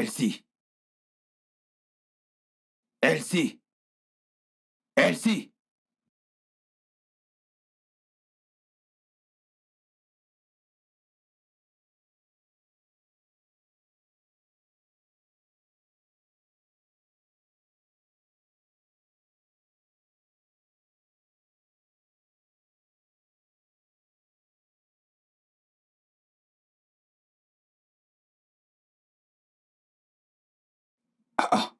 Elsie! Elsie! Elsie! Ah,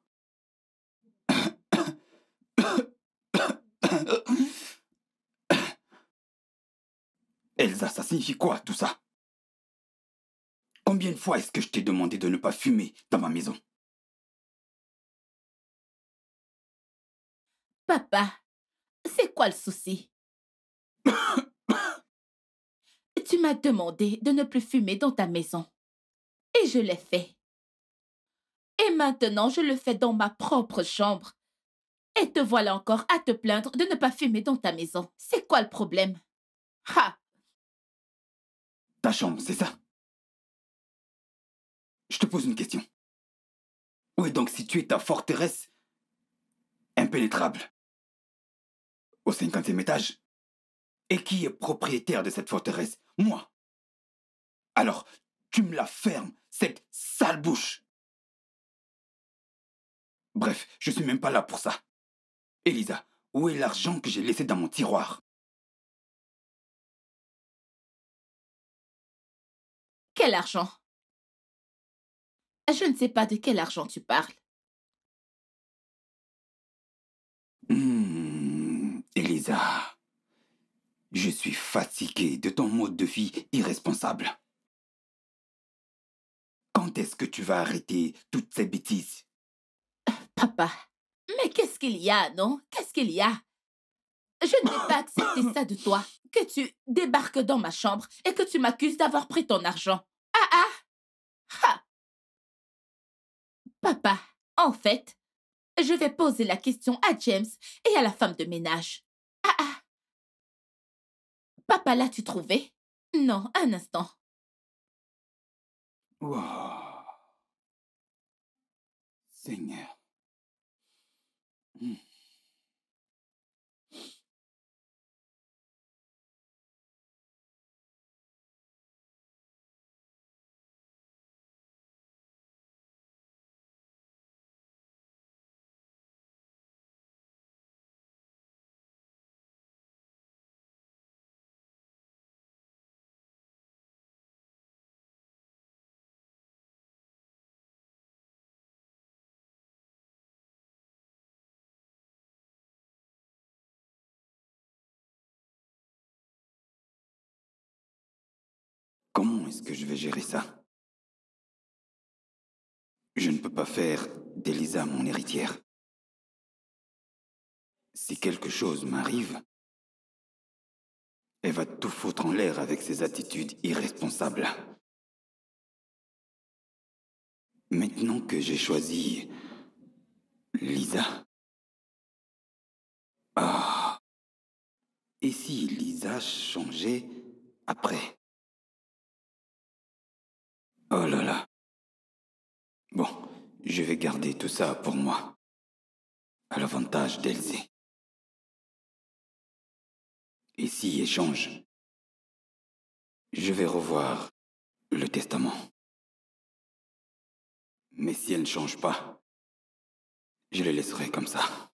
Elsa, ça signifie quoi, tout ça? Combien de fois est-ce que je t'ai demandé de ne pas fumer dans ma maison? Papa, c'est quoi le souci? Tu m'as demandé de ne plus fumer dans ta maison. Et je l'ai fait. Et maintenant, je le fais dans ma propre chambre. Et te voilà encore à te plaindre de ne pas fumer dans ta maison. C'est quoi le problème? Ha! Ta chambre, c'est ça? Je te pose une question. Où est donc située ta forteresse impénétrable? Au 50e étage? Et qui est propriétaire de cette forteresse? Moi. Alors, tu me la fermes, cette sale bouche. Bref, je suis même pas là pour ça. Elisa, où est l'argent que j'ai laissé dans mon tiroir? Quel argent? Je ne sais pas de quel argent tu parles. Elisa, je suis fatigué de ton mode de vie irresponsable. Quand est-ce que tu vas arrêter toutes ces bêtises? Papa, mais qu'est-ce qu'il y a, non? Qu'est-ce qu'il y a? Je ne vais pas accepter ça de toi, que tu débarques dans ma chambre et que tu m'accuses d'avoir pris ton argent. Ah ah! Ha! Papa, en fait, je vais poser la question à James et à la femme de ménage. Ah ah! Papa, l'as-tu trouvé? Non, un instant. Wow. Seigneur. Hmm. Comment est-ce que je vais gérer ça? Je ne peux pas faire d'Elisa mon héritière. Si quelque chose m'arrive, elle va tout foutre en l'air avec ses attitudes irresponsables. Maintenant que j'ai choisi Lisa. Ah. Et si Lisa changeait après? Oh là là. Bon, je vais garder tout ça pour moi. À l'avantage d'Elsie. Et si elle change, je vais revoir le testament. Mais si elle ne change pas, je le laisserai comme ça.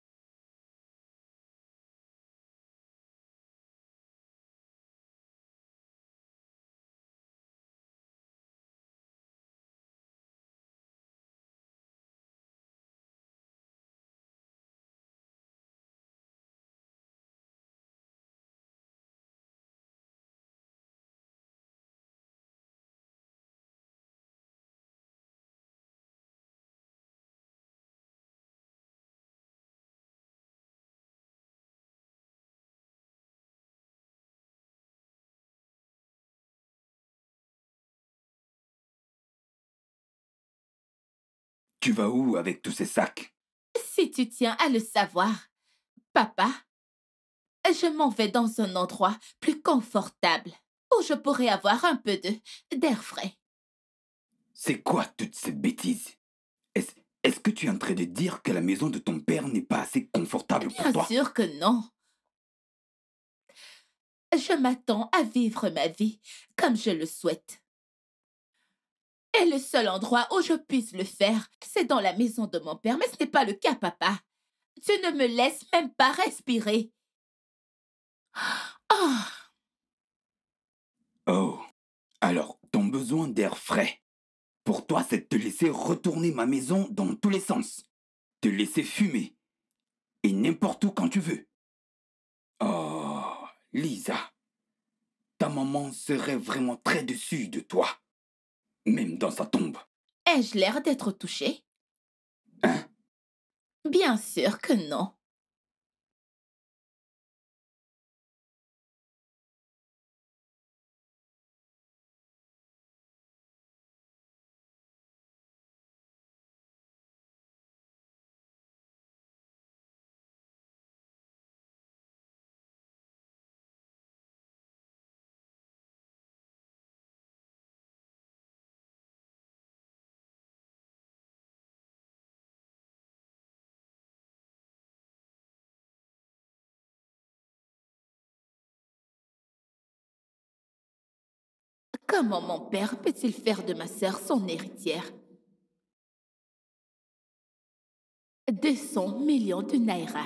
Tu vas où avec tous ces sacs? Si tu tiens à le savoir, papa, je m'en vais dans un endroit plus confortable où je pourrai avoir un peu d'air frais. C'est quoi toute cette bêtise? Est-ce que tu es en train de dire que la maison de ton père n'est pas assez confortable pour Bien toi? sûr que non. Je m'attends à vivre ma vie comme je le souhaite. Et le seul endroit où je puisse le faire, c'est dans la maison de mon père. Mais ce n'est pas le cas, papa. Tu ne me laisses même pas respirer. Ah, Oh, alors ton besoin d'air frais, pour toi, c'est de te laisser retourner ma maison dans tous les sens, te laisser fumer, et n'importe où quand tu veux. Oh, Lisa, ta maman serait vraiment très déçue de toi, même dans sa tombe. ai-je l'air d'être touchée? Hein? Bien sûr que non. Comment mon père peut-il faire de ma sœur son héritière? 200 millions de naira.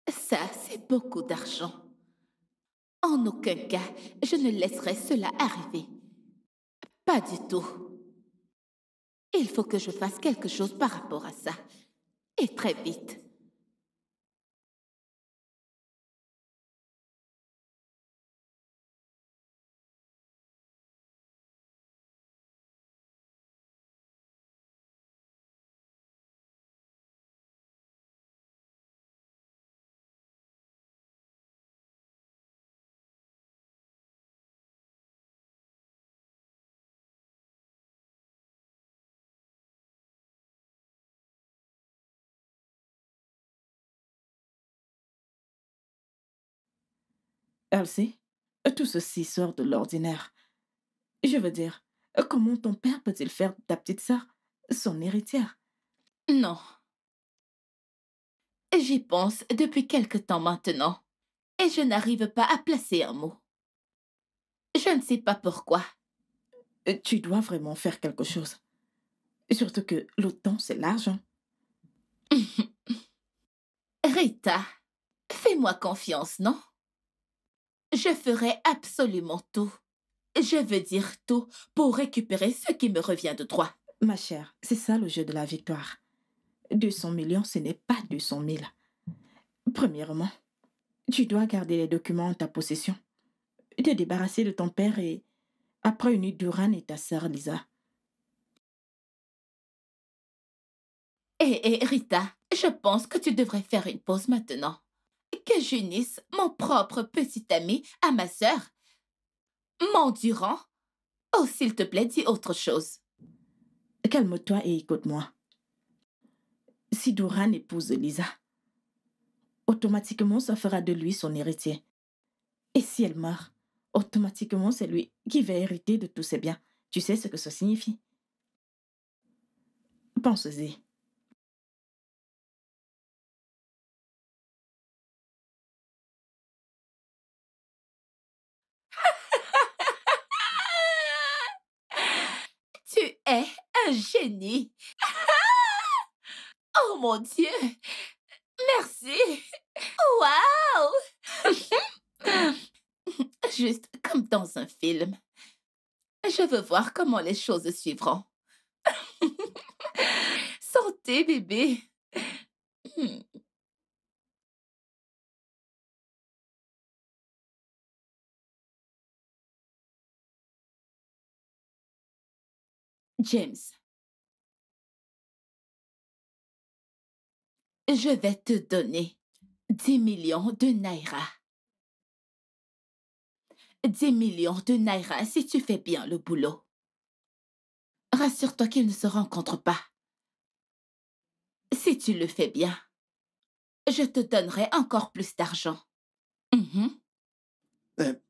Ça, c'est beaucoup d'argent. En aucun cas, je ne laisserai cela arriver. Pas du tout. Il faut que je fasse quelque chose par rapport à ça. Et très vite. Elsie, tout ceci sort de l'ordinaire. Je veux dire, comment ton père peut-il faire de ta petite sœur son héritière? Non. J'y pense depuis quelque temps maintenant. Et je n'arrive pas à placer un mot. Je ne sais pas pourquoi. Tu dois vraiment faire quelque chose. Surtout que le temps, c'est l'argent. Rita, fais-moi confiance, non? Je ferai absolument tout. Je veux dire tout pour récupérer ce qui me revient de droit. Ma chère, c'est ça le jeu de la victoire. 200 millions, ce n'est pas 200 000. Premièrement, tu dois garder les documents en ta possession, te débarrasser de ton père et après unir Duran et ta sœur Lisa. Et Rita, je pense que tu devrais faire une pause maintenant. Que j'unisse mon propre petit ami à ma sœur. M'endurant. Oh, s'il te plaît, dis autre chose. Calme-toi et écoute-moi. Si Duran épouse Lisa, automatiquement, ça fera de lui son héritier. Et si elle meurt, automatiquement, c'est lui qui va hériter de tous ses biens. Tu sais ce que ça signifie? Pense-y. Tu es un génie. Oh mon Dieu. Merci. Waouh. Juste comme dans un film. Je veux voir comment les choses suivront. Santé, bébé. Hmm. James, je vais te donner 10 millions de naira. 10 millions de naira si tu fais bien le boulot. Rassure-toi qu'ils ne se rencontrent pas. Si tu le fais bien, je te donnerai encore plus d'argent. Mhm.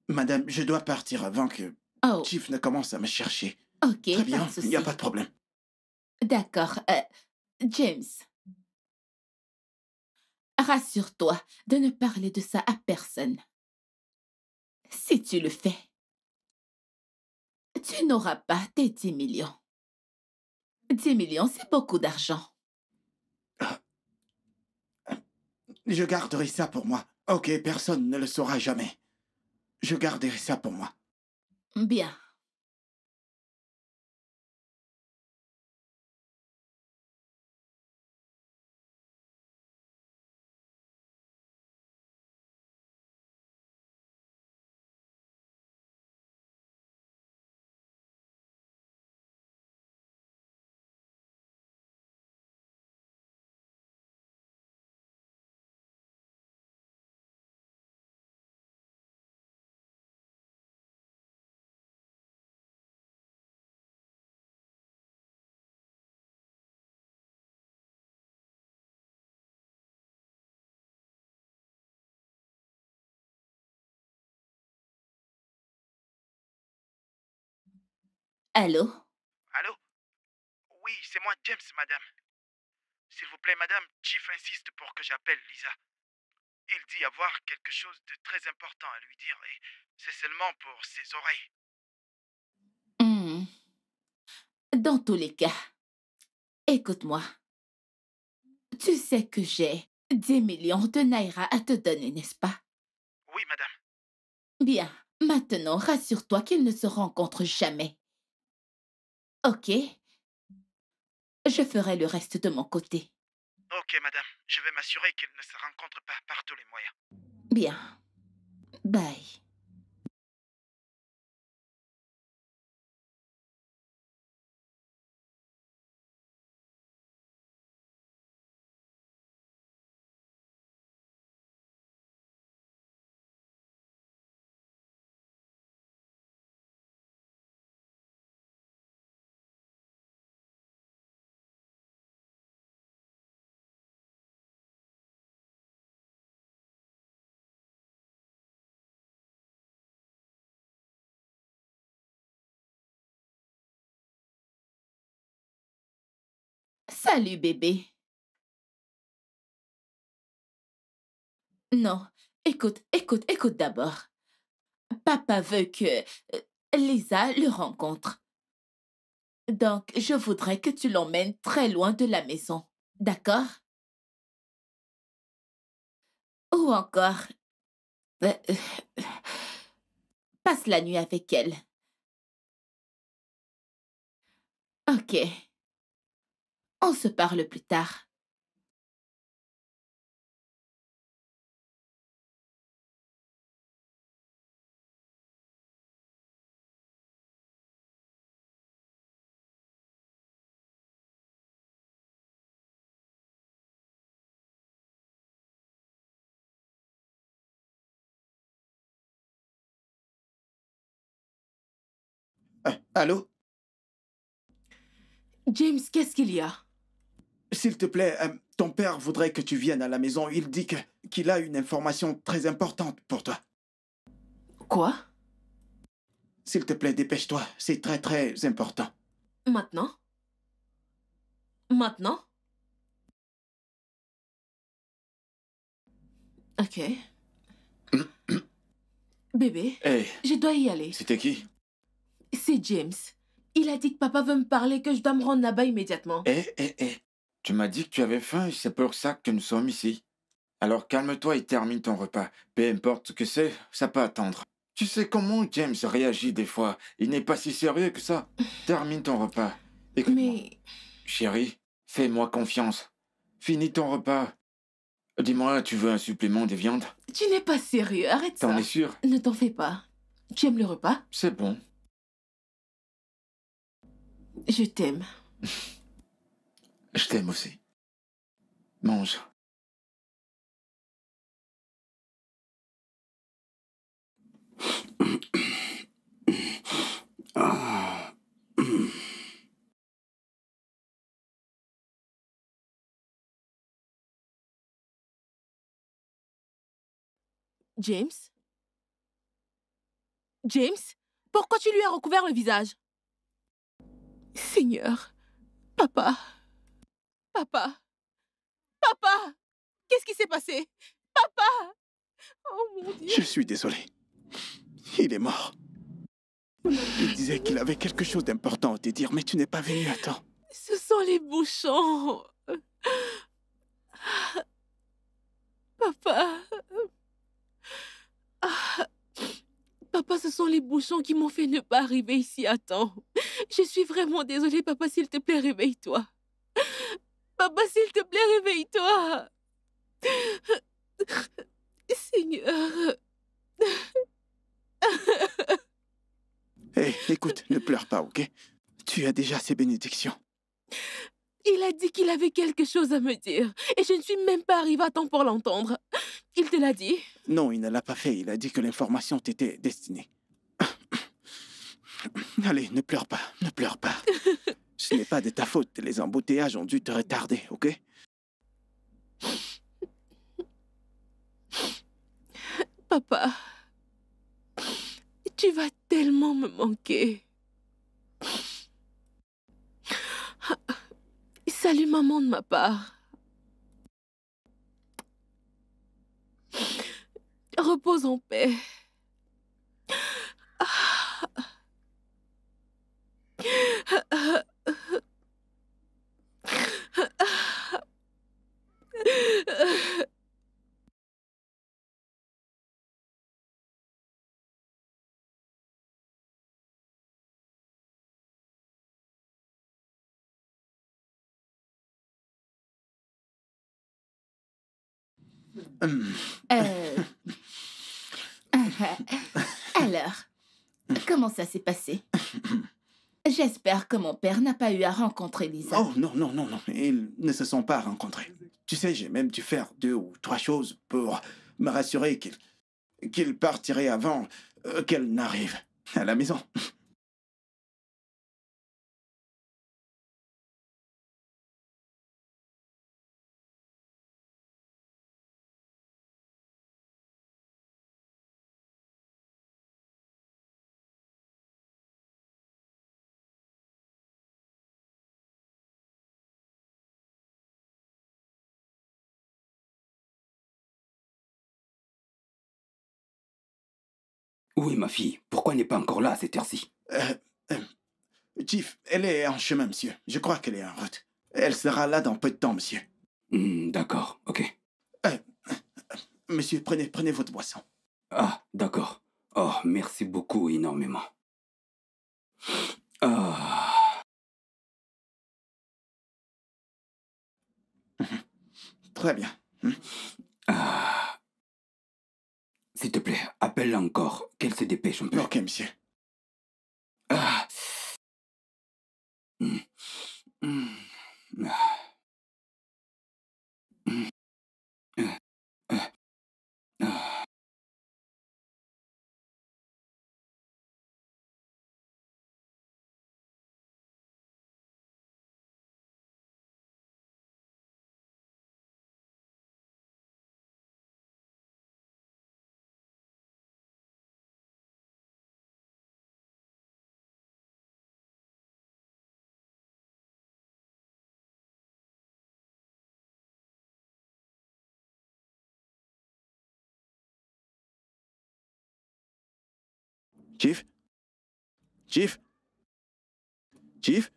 Madame, je dois partir avant que Oh, Chief ne commence à me chercher. ok, Très pas bien, de il n'y a souci. pas de problème. D'accord. James, rassure-toi de ne parler de ça à personne. Si tu le fais, tu n'auras pas tes 10 millions. 10 millions, c'est beaucoup d'argent. Je garderai ça pour moi. Ok, personne ne le saura jamais. Je garderai ça pour moi. Bien. Allô? Allô? Oui, c'est moi, James, madame. S'il vous plaît, madame, Chief insiste pour que j'appelle Lisa. Il dit avoir quelque chose de très important à lui dire et c'est seulement pour ses oreilles. Hmm. Dans tous les cas, écoute-moi. Tu sais que j'ai 10 millions de naira à te donner, n'est-ce pas? Oui, madame. Bien. Maintenant, rassure-toi qu'ils ne se rencontrent jamais. Ok? Je ferai le reste de mon côté. Ok, madame. Je vais m'assurer qu'ils ne se rencontrent pas par tous les moyens. Bien. Bye. Salut, bébé. Non, écoute d'abord. Papa veut que Lisa le rencontre. Donc, je voudrais que tu l'emmènes très loin de la maison. D'accord? Ou encore, euh, euh, passe la nuit avec elle. Ok. On se parle plus tard. Allô? James, qu'est-ce qu'il y a? S'il te plaît, ton père voudrait que tu viennes à la maison. Il dit qu'il a une information très importante pour toi. Quoi? S'il te plaît, dépêche-toi. C'est très très important. Maintenant? Maintenant? Ok. Bébé, Hé, je dois y aller. c'était qui? C'est James. Il a dit que papa veut me parler, que je dois me rendre là-bas immédiatement. Tu m'as dit que tu avais faim et c'est pour ça que nous sommes ici. Alors calme-toi et termine ton repas. Peu importe ce que c'est, ça peut attendre. Tu sais comment James réagit des fois. Il n'est pas si sérieux que ça. Termine ton repas. Écoute-moi. Mais... Chérie, fais-moi confiance. Finis ton repas. Dis-moi, tu veux un supplément de viande? Tu n'es pas sérieux, arrête T'en ça. es sûr? Ne t'en fais pas. Tu aimes le repas? C'est bon. Je t'aime. Je t'aime aussi. Mange. Ah. James? James? Pourquoi tu lui as recouvert le visage? Seigneur, Papa, papa, papa, qu'est-ce qui s'est passé? Papa! Oh mon Dieu! Je suis désolé. Il est mort. Il disait qu'il avait quelque chose d'important à te dire, mais tu n'es pas venu à temps. Ce sont les bouchons. Papa. Ah. Papa, ce sont les bouchons qui m'ont fait ne pas arriver ici à temps. Je suis vraiment désolée, papa, s'il te plaît, réveille-toi. Papa, s'il te plaît, réveille-toi. Seigneur. Hé, écoute, ne pleure pas, ok? Tu as déjà ses bénédictions. Il a dit qu'il avait quelque chose à me dire. Et je ne suis même pas arrivée à temps pour l'entendre. Il te l'a dit? Non, il ne l'a pas fait. Il a dit que l'information t'était destinée. Allez, ne pleure pas, ne pleure pas. Ce n'est pas de ta faute. Les embouteillages ont dû te retarder, ok? Papa, tu vas tellement me manquer. Salut maman de ma part. Repose en paix. Alors, comment ça s'est passé? J'espère que mon père n'a pas eu à rencontrer Lisa. Oh, non, non, non, non. Ils ne se sont pas rencontrés. Tu sais, j'ai même dû faire 2 ou 3 choses pour me rassurer qu'il partirait avant qu'elle n'arrive à la maison. Oui, ma fille, pourquoi n'est pas encore là à cette heure-ci? Chief, elle est en chemin, monsieur. Je crois qu'elle est en route. Elle sera là dans peu de temps, monsieur. D'accord, ok. Monsieur, prenez votre boisson. Ah, d'accord. Oh, merci beaucoup énormément. Ah. Très bien. Ah. S'il te plaît, appelle-la encore, qu'elle se dépêche un peu. Ok, monsieur. Ah. Mm. Mm. Ah. Mm. Ah. Chief? Chief? Chief?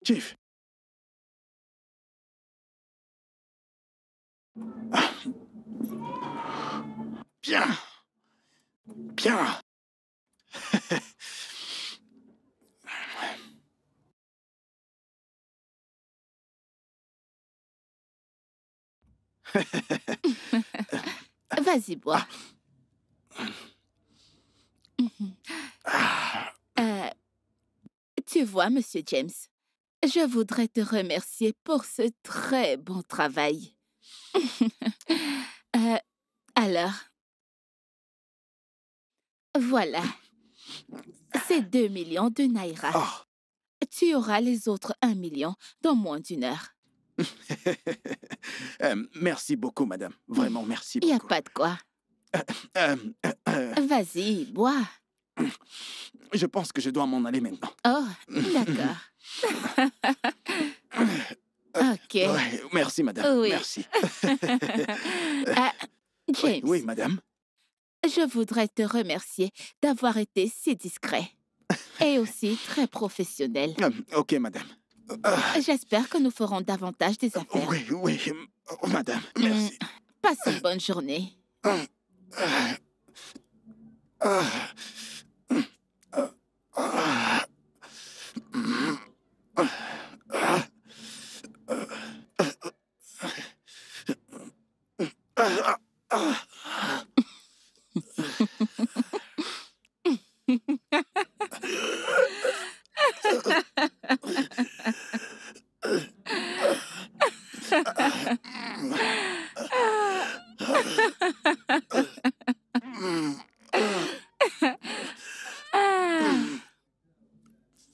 Chief? Ah. Bien. Bien. Vas-y, bois. Tu vois, Monsieur James, je voudrais te remercier pour ce très bon travail. Alors, voilà. C'est 2 millions de naira. Oh. Tu auras les autres 1 million dans moins d'1 heure. Merci beaucoup, madame. Vraiment, merci Il n'y beaucoup. a pas de quoi. Vas-y, bois. je pense que je dois m'en aller maintenant. Oh, d'accord. Ok. Ouais, merci, madame. Oui. Merci. Ah, James, Oui, madame. je voudrais te remercier d'avoir été si discret et aussi très professionnel. Ok, madame. J'espère que nous ferons davantage des affaires. Oui, oui, madame. Merci. Passe une bonne journée.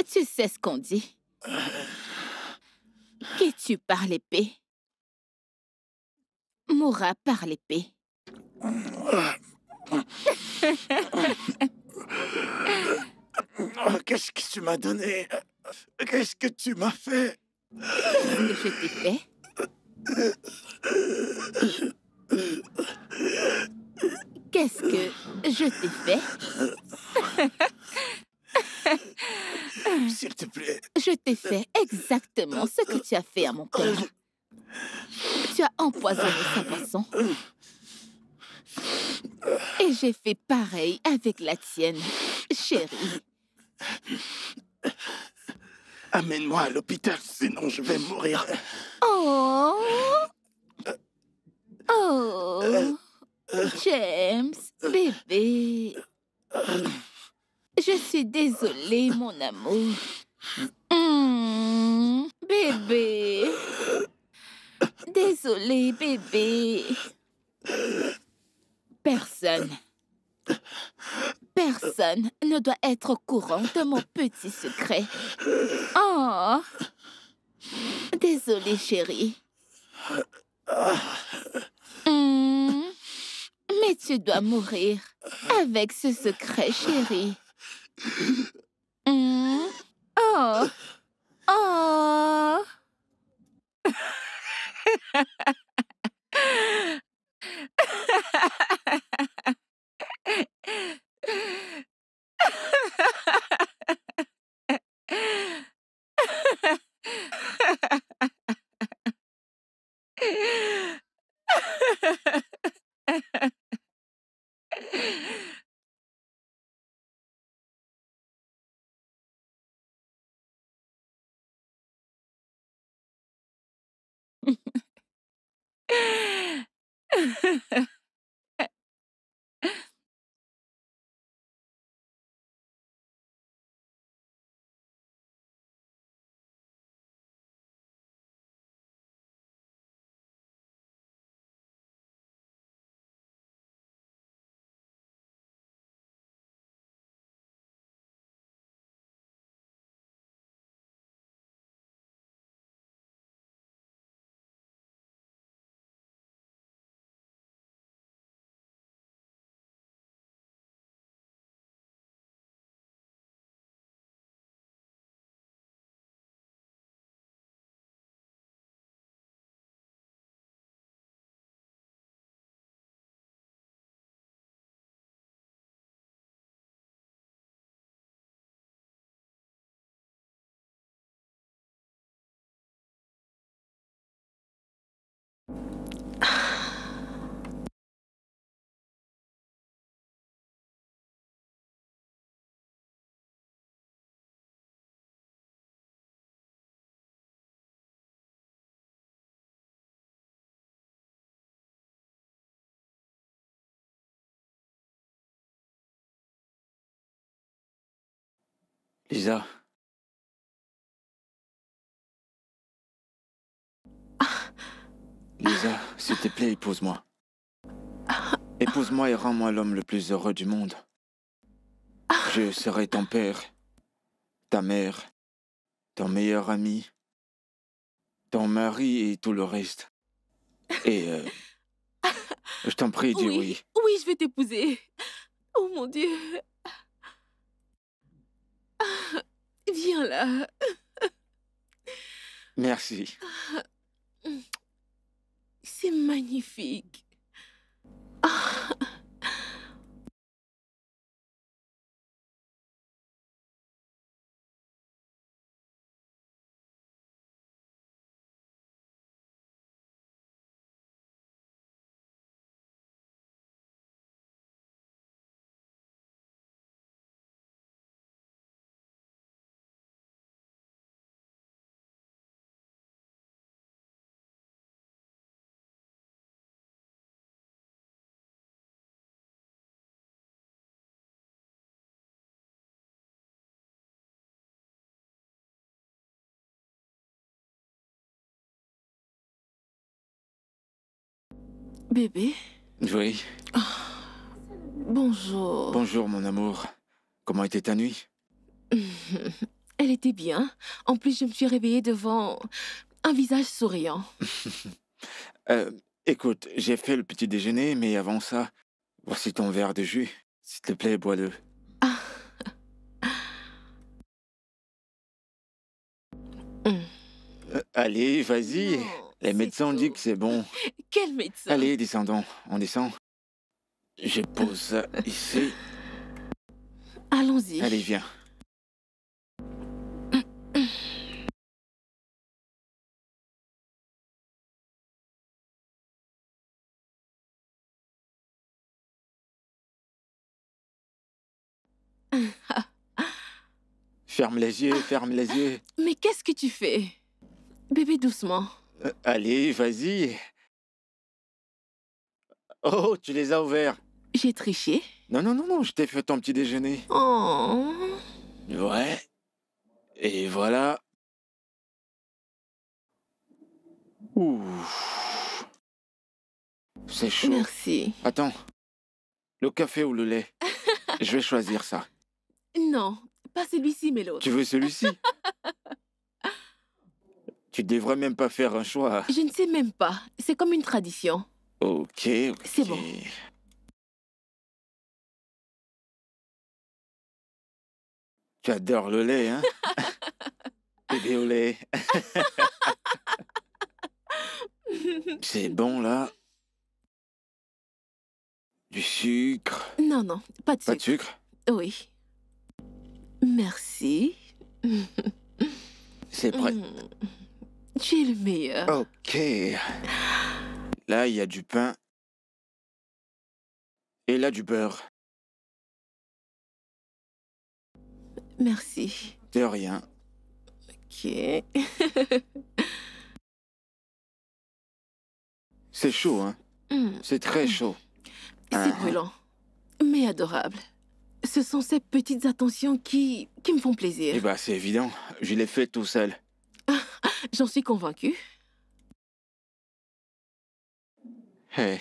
Tu sais ce qu'on dit. Qui tue par l'épée mourra par l'épée. Qu'est-ce que tu m'as donné? Qu'est-ce que tu m'as fait? Qu'est-ce que je t'ai fait? Qu'est-ce que je t'ai fait? S'il te plaît. Je t'ai fait exactement ce que tu as fait à mon père. Tu as empoisonné sa boisson. Et j'ai fait pareil avec la tienne, chérie. Amène-moi à l'hôpital, sinon je vais mourir. Oh! Oh! James, bébé. Je suis désolée, mon amour. Bébé. Désolée, bébé. Personne ne doit être au courant de mon petit secret. Oh! Désolée, chérie. Mais tu dois mourir avec ce secret, chérie. Oh! Oh! Lisa. Lisa, s'il te plaît, épouse-moi. Épouse-moi et rends-moi l'homme le plus heureux du monde. Je serai ton père, ta mère, ton meilleur ami, ton mari et tout le reste. Et je t'en prie, dis oui. Oui, je vais t'épouser. Oh mon Dieu. Viens là. Merci. C'est magnifique. Ah, bébé, Oui. bonjour. Bonjour, mon amour. Comment était ta nuit? Elle était bien. En plus, je me suis réveillée devant un visage souriant. Euh, Écoute, j'ai fait le petit déjeuner, mais avant ça, voici ton verre de jus. S'il te plaît, bois-le. Ah. Allez, vas-y. Non, Les c'est médecins ont dit tout. que c'est bon. Quel médecin? Allez, descendons. On descend. Je pose ça ici. Allons-y. Allez, viens. Ferme les yeux, ferme les yeux. Mais qu'est-ce que tu fais? Bébé, doucement. Allez, vas-y. Oh, tu les as ouverts. J'ai triché. Non, non, non, non, je t'ai fait ton petit déjeuner. Oh. Ouais. Et voilà. Ouh. C'est chaud. Merci. Attends. Le café ou le lait? Je vais choisir ça. Non, pas celui-ci, mais l'autre. Tu veux celui-ci? Tu devrais même pas faire un choix. Je ne sais même pas. C'est comme une tradition. Ok, ok. C'est bon. Tu adores le lait, hein? Bébé au lait. C'est bon, là. Du sucre. Non, non, pas de Pas de sucre. sucre? Oui. Merci. C'est prêt. Tu es le meilleur. Ok. Là, il y a du pain. Et là, du beurre. Merci. De rien. Ok. C'est chaud, hein? C'est très chaud. C'est brûlant, mais adorable. Ce sont ces petites attentions qui me font plaisir. Eh ben, c'est évident. Je l'ai fait tout seul. J'en suis convaincue. Hé.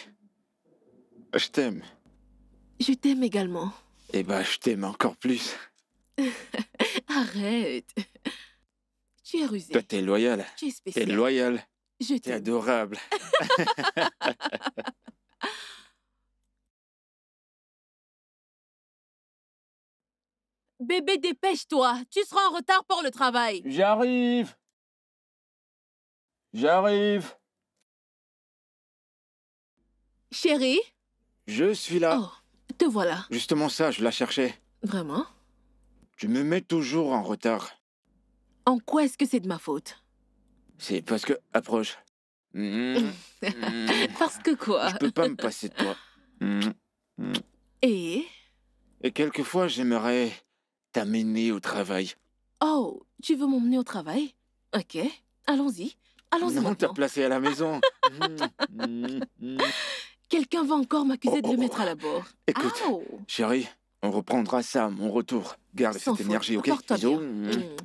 Je t'aime. Je t'aime également. Eh ben, je t'aime encore plus. Arrête. Tu es rusé. Toi, t'es loyal. Tu es T'es spécial. loyal. Je T'es t'aime. adorable. Bébé, dépêche-toi. Tu seras en retard pour le travail. J'arrive. J'arrive. Chérie? Je suis là. Oh, te voilà. Justement ça, je la cherchais. Vraiment? Tu me mets toujours en retard. En quoi est-ce que c'est de ma faute? C'est parce que... Approche. Parce que quoi? Je peux pas me passer de toi. Et? Et quelquefois, j'aimerais t'amener au travail. Oh, tu veux m'emmener au travail? Ok, allons-y. Allons-y Non, t'as maintenant. placé à la maison. Quelqu'un va encore m'accuser de Oh, le oh, mettre oh. à la bourre. Écoute, Au! chérie, on reprendra ça à mon retour. Garde Sans cette faute. énergie, ok? Porte-toi Bisous. bien.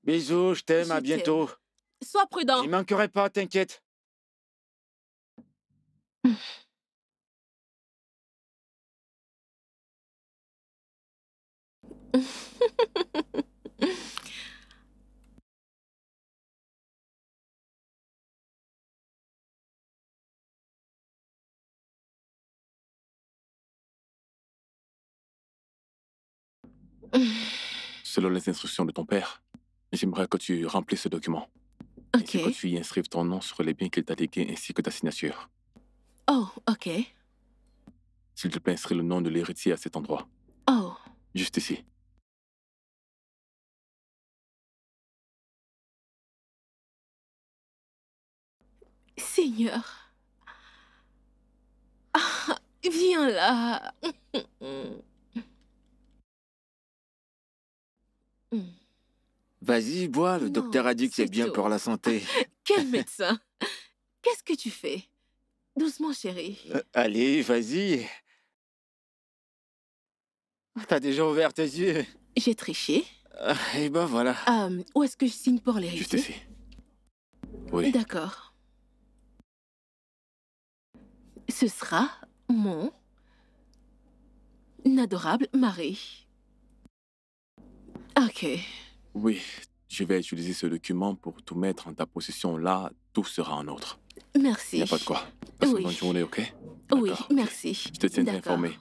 Bisous, je t'aime, Je à t'aime. bientôt. Sois prudent. J'y manquerai pas, t'inquiète. selon les instructions de ton père, j'aimerais que tu remplisses ce document. Ok. Ainsi que tu y inscrives ton nom sur les biens qu'il t'a légués ainsi que ta signature. Oh, ok. S'il te plaît, inscris le nom de l'héritier à cet endroit. Oh, Juste ici. Seigneur. Ah, viens là. Vas-y, bois, le Non, docteur a dit que c'est c'est bien tout. pour la santé. Quel médecin? Qu'est-ce que tu fais? Doucement, chérie. Allez, vas-y. T'as déjà ouvert tes yeux. J'ai triché. Et ben voilà. Où est-ce que je signe pour Juste l'héritier? ici. Oui. D'accord. Ce sera mon adorable mari. Ok. Oui. Je vais utiliser ce document pour tout mettre en ta possession. Là, tout sera en ordre. Merci. Il n'y a pas de quoi. Passe une Oui. bonne journée, ok? Oui, D'accord, ok. merci. Je te tiendrai D'accord. informé.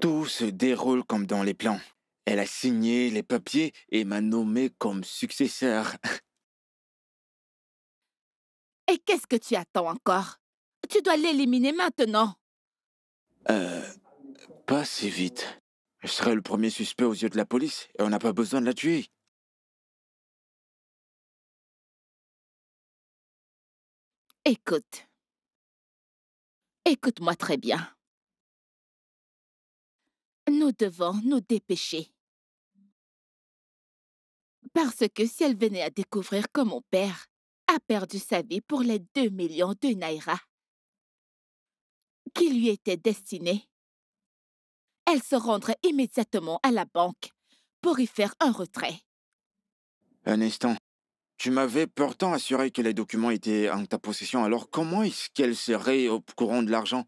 Tout se déroule comme dans les plans. Elle a signé les papiers et m'a nommé comme successeur. Et qu'est-ce que tu attends encore? Tu dois l'éliminer maintenant. Euh, Pas si vite. Je serai le premier suspect aux yeux de la police et on n'a pas besoin de la tuer. Écoute. Écoute-moi très bien. Nous devons nous dépêcher. Parce que si elle venait à découvrir que mon père a perdu sa vie pour les 2 millions de naira qui lui étaient destinés, elle se rendrait immédiatement à la banque pour y faire un retrait. Un instant. Tu m'avais pourtant assuré que les documents étaient en ta possession, alors comment est-ce qu'elle serait au courant de l'argent?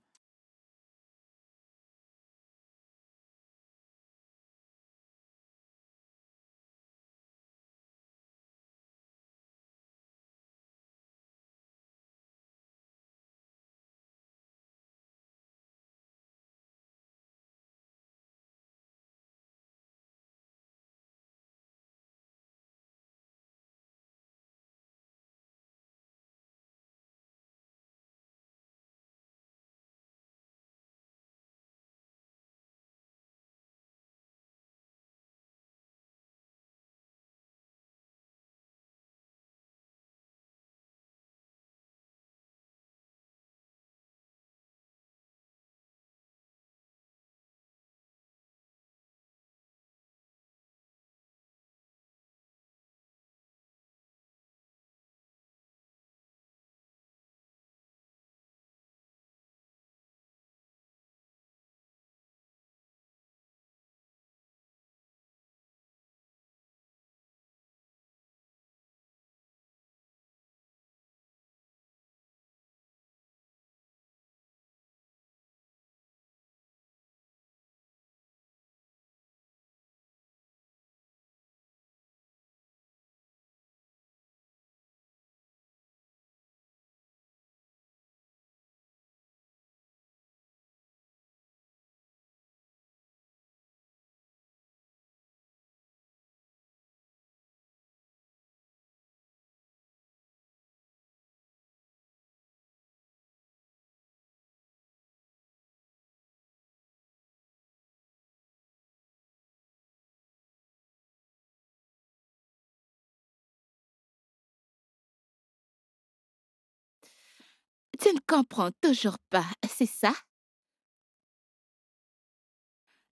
Tu ne comprends toujours pas, c'est ça?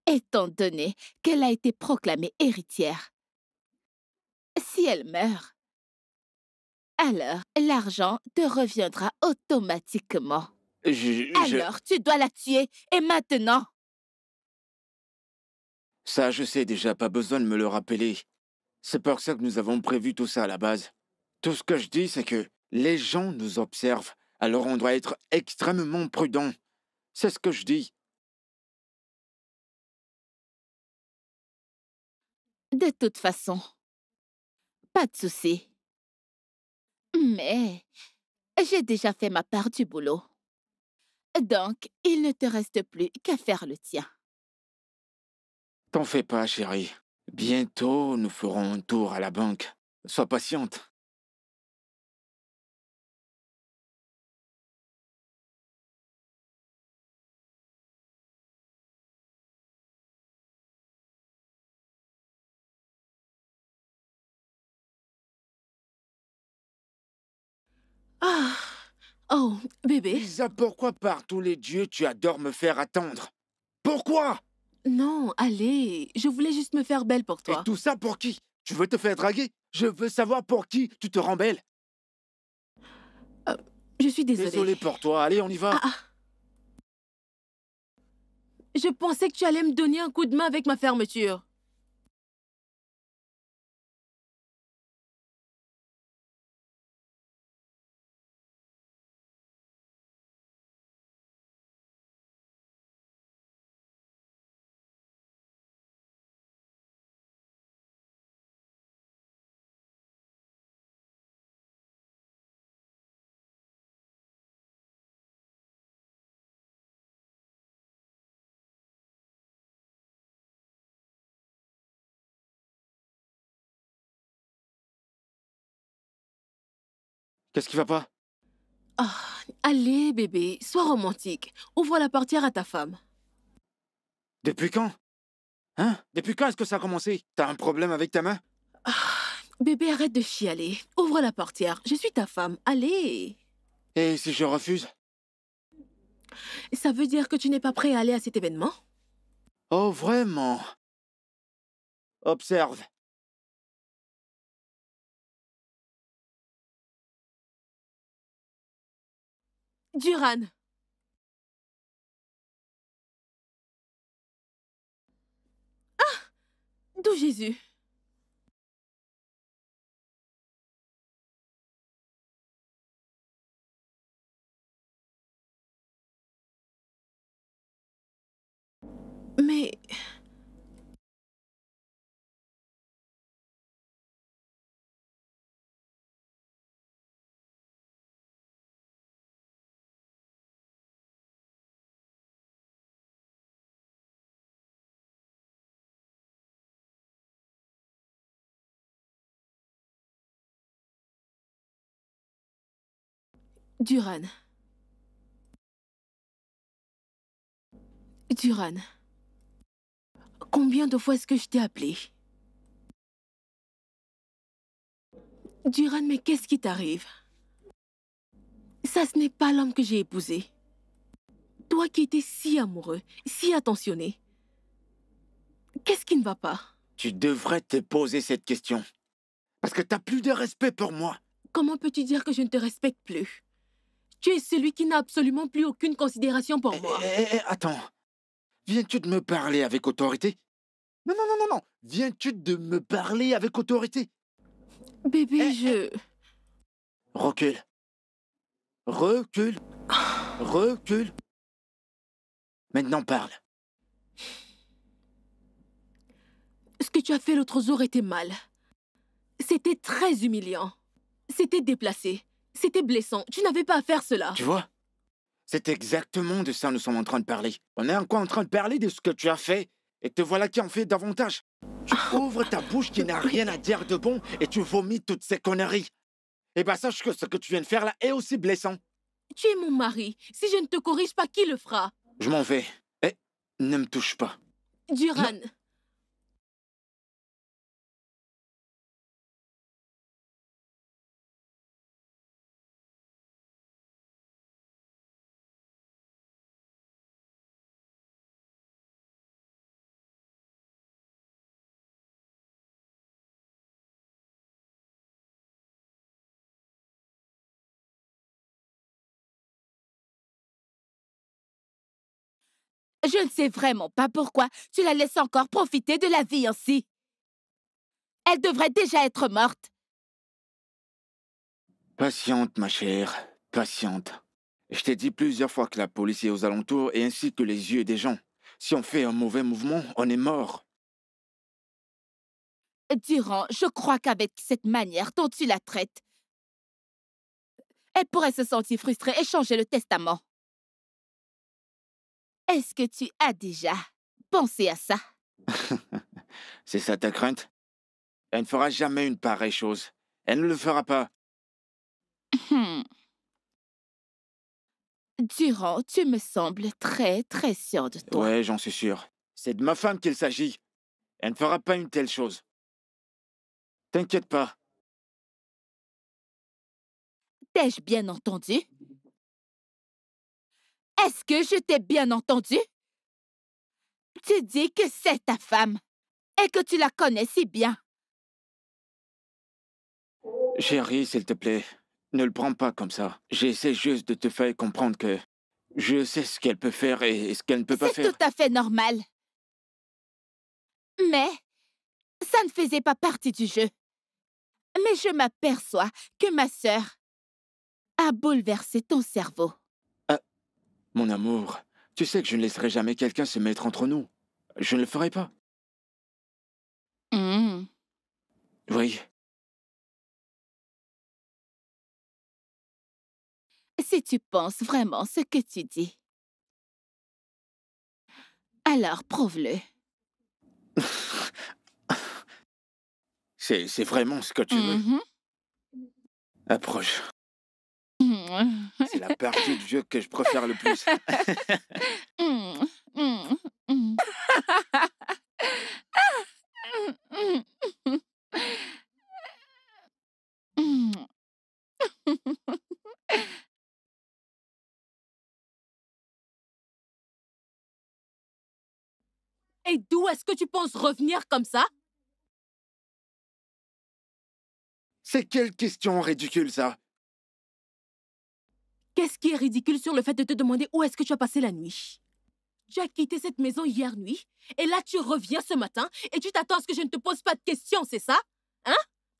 Étant donné qu'elle a été proclamée héritière, si elle meurt, alors l'argent te reviendra automatiquement. Alors tu dois la tuer, et maintenant! Ça, je sais déjà, pas besoin de me le rappeler. C'est pour ça que nous avons prévu tout ça à la base. Tout ce que je dis, c'est que les gens nous observent, alors on doit être extrêmement prudent. C'est ce que je dis. De toute façon, pas de souci. Mais j'ai déjà fait ma part du boulot. Donc, il ne te reste plus qu'à faire le tien. T'en fais pas, chérie. Bientôt, nous ferons un tour à la banque. Sois patiente. Ah! Oh, bébé? Lisa, pourquoi par tous les dieux tu adores me faire attendre? Pourquoi? Non, allez, je voulais juste me faire belle pour Et toi. tout ça pour qui? Tu veux te faire draguer? Je veux savoir pour qui tu te rends belle. Je suis désolée. Désolé pour toi. Allez, on y va. Ah, ah. Je pensais que tu allais me donner un coup de main avec ma fermeture. Qu'est-ce qui va pas? Ah, allez, bébé, sois romantique. Ouvre la portière à ta femme. Depuis quand? Hein? Depuis quand est-ce que ça a commencé? T'as un problème avec ta main? Ah, bébé, arrête de chialer. Ouvre la portière. Je suis ta femme. Allez. Et si je refuse? Ça veut dire que tu n'es pas prêt à aller à cet événement? Oh, vraiment? Observe. Duran. D'où Jésus? Mais... Duran. Duran. Combien de fois est-ce que je t'ai appelé? Duran, mais qu'est-ce qui t'arrive? Ça, ce n'est pas l'homme que j'ai épousé. Toi qui étais si amoureux, si attentionné. Qu'est-ce qui ne va pas? Tu devrais te poser cette question. Parce que t'as plus de respect pour moi. Comment peux-tu dire que je ne te respecte plus? Tu es celui qui n'a absolument plus aucune considération pour moi. Attends. Viens-tu de me parler avec autorité? Non, non, non, non, non. Viens-tu de me parler avec autorité? Bébé, je... Recule. Recule. Recule. Maintenant parle. Ce que tu as fait l'autre jour était mal. C'était très humiliant. C'était déplacé. C'était blessant. Tu n'avais pas à faire cela. Tu vois? C'est exactement de ça que nous sommes en train de parler. On est encore en train de parler de ce que tu as fait. Et te voilà qui en fait davantage. Tu ouvres ta bouche qui n'a rien à dire de bon et tu vomis toutes ces conneries. Eh ben sache que ce que tu viens de faire là est aussi blessant. Tu es mon mari. Si je ne te corrige pas, qui le fera? Je m'en vais. Eh, ne me touche pas. Duran. Non. Je ne sais vraiment pas pourquoi tu la laisses encore profiter de la vie ainsi. Elle devrait déjà être morte. Patiente, ma chère, patiente. Je t'ai dit plusieurs fois que la police est aux alentours et ainsi que les yeux des gens. Si on fait un mauvais mouvement, on est mort. Durand, je crois qu'avec cette manière dont tu la traites, elle pourrait se sentir frustrée et changer le testament. Est-ce que tu as déjà pensé à ça? C'est ça ta crainte? Elle ne fera jamais une pareille chose. Elle ne le fera pas. Hmm. Durand, tu me sembles très, très sûr de toi. Ouais, j'en suis sûr. C'est de ma femme qu'il s'agit. Elle ne fera pas une telle chose. T'inquiète pas. T'ai-je bien entendu? Est-ce que je t'ai bien entendu? Tu dis que c'est ta femme et que tu la connais si bien. Chérie, s'il te plaît, ne le prends pas comme ça. J'essaie juste de te faire comprendre que je sais ce qu'elle peut faire et ce qu'elle ne peut pas C'est faire. tout à fait normal. Mais ça ne faisait pas partie du jeu. Mais je m'aperçois que ma sœur a bouleversé ton cerveau. Mon amour, tu sais que je ne laisserai jamais quelqu'un se mettre entre nous. Je ne le ferai pas. Hmm. Oui. Si tu penses vraiment ce que tu dis, alors prouve-le. C'est vraiment ce que tu veux. Mhm. Approche. Mhm. C'est la partie du jeu que je préfère le plus. Mhm. Mhm. Mhm. Mhm. Et d'où est-ce que tu penses revenir comme ça? C'est quelle question ridicule, ça? Qu'est-ce qui est ridicule sur le fait de te demander où est-ce que tu as passé la nuit? Tu as quitté cette maison hier nuit, et là tu reviens ce matin, et tu t'attends à ce que je ne te pose pas de questions, c'est ça? Hein?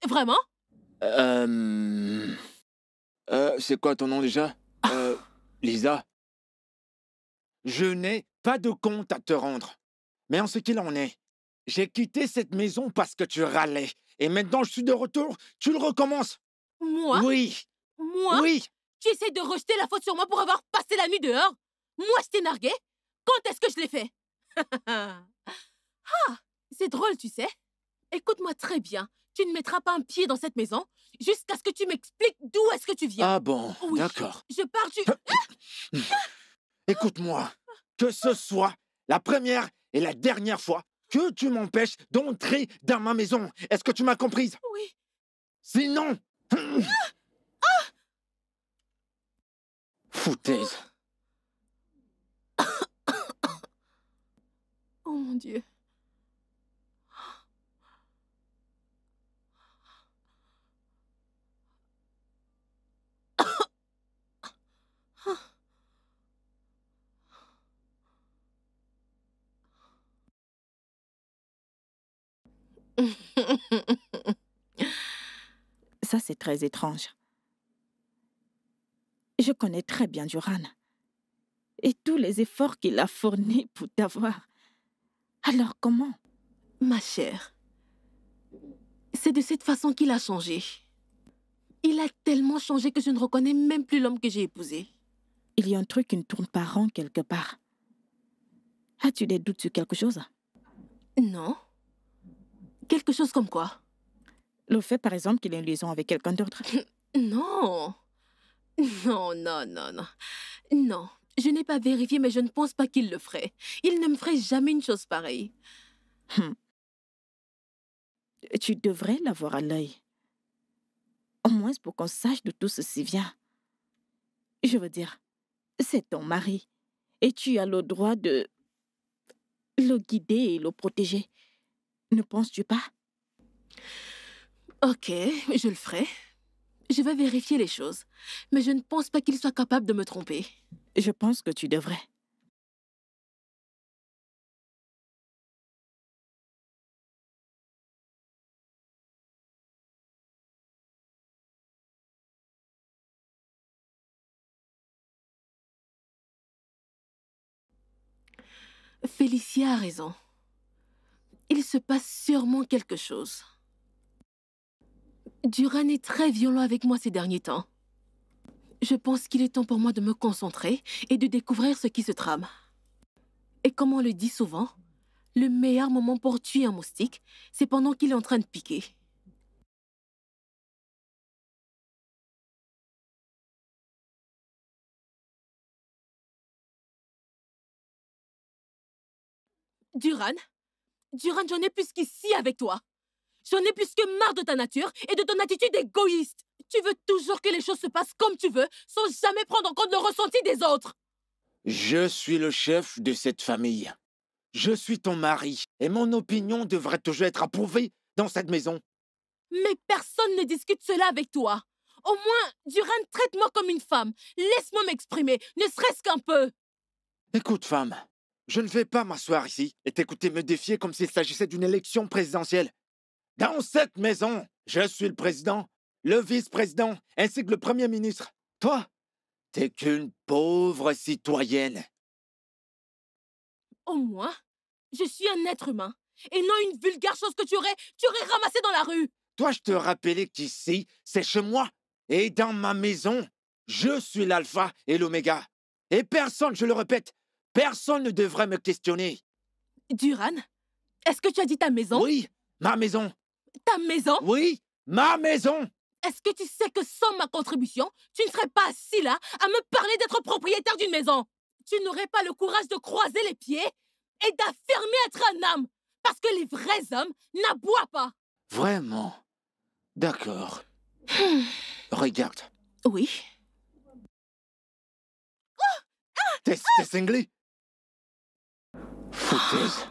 Vraiment? C'est quoi ton nom déjà? Lisa? Je n'ai pas de compte à te rendre. Mais en ce qu'il en est, j'ai quitté cette maison parce que tu râlais. Et maintenant je suis de retour, tu le recommences. Moi? Oui, Moi? oui. Tu essaies de rejeter la faute sur moi pour avoir passé la nuit dehors? Moi, je t'ai nargué? Quand est-ce que je l'ai fait? Ah, c'est drôle, tu sais. Écoute-moi très bien. Tu ne mettras pas un pied dans cette maison jusqu'à ce que tu m'expliques d'où est-ce que tu viens. Ah bon, Oui, d'accord. je pars du... Écoute-moi, que ce soit la première et la dernière fois que tu m'empêches d'entrer dans ma maison. Est-ce que tu m'as comprise? Oui. Sinon... Foutaise. Oh mon Dieu. Ça, c'est très étrange. Je connais très bien Duran et tous les efforts qu'il a fournis pour t'avoir. Alors comment? Ma chère, c'est de cette façon qu'il a changé. Il a tellement changé que je ne reconnais même plus l'homme que j'ai épousé. Il y a un truc qui ne tourne pas rond quelque part. As-tu des doutes sur quelque chose? Non. Quelque chose comme quoi? Le fait, par exemple, qu'il ait une liaison avec quelqu'un d'autre. Non. Non, non, non, non. Non. Je n'ai pas vérifié, mais je ne pense pas qu'il le ferait. Il ne me ferait jamais une chose pareille. Tu devrais l'avoir à l'œil. Au moins pour qu'on sache d'où tout ceci vient. Je veux dire, c'est ton mari. Et tu as le droit de le guider et le protéger. Ne penses-tu pas? Ok, je le ferai. Je vais vérifier les choses. Mais je ne pense pas qu'il soit capable de me tromper. Je pense que tu devrais. Félicia a raison. Il se passe sûrement quelque chose. Duran est très violent avec moi ces derniers temps. Je pense qu'il est temps pour moi de me concentrer et de découvrir ce qui se trame. Et comme on le dit souvent, le meilleur moment pour tuer un moustique, c'est pendant qu'il est en train de piquer. Duran, j'en ai plus qu'ici avec toi. J'en ai plus que marre de ta nature et de ton attitude égoïste. Tu veux toujours que les choses se passent comme tu veux, sans jamais prendre en compte le ressenti des autres. Je suis le chef de cette famille. Je suis ton mari, et mon opinion devrait toujours être approuvée dans cette maison. Mais personne ne discute cela avec toi. Au moins, Duran, traite-moi comme une femme. Laisse-moi m'exprimer, ne serait-ce qu'un peu. Écoute, femme, je ne vais pas m'asseoir ici et t'écouter me défier comme s'il s'agissait d'une élection présidentielle. Dans cette maison, je suis le président, le vice-président, ainsi que le premier ministre. Toi, t'es qu'une pauvre citoyenne. Au moins, je suis un être humain, et non une vulgaire chose que tu aurais ramassée dans la rue. Toi, je te rappelais qu'ici, c'est chez moi. Et dans ma maison, je suis l'alpha et l'oméga. Et personne, je le répète, personne ne devrait me questionner. Duran, est-ce que tu as dit ta maison? Oui, ma maison. Ta maison? Oui, ma maison. Est-ce que tu sais que sans ma contribution, tu ne serais pas assis là à me parler d'être propriétaire d'une maison? Tu n'aurais pas le courage de croiser les pieds et d'affirmer être un homme, parce que les vrais hommes n'aboient pas. Vraiment? D'accord. Regarde. Oui. T'es cinglé? Fouteuse.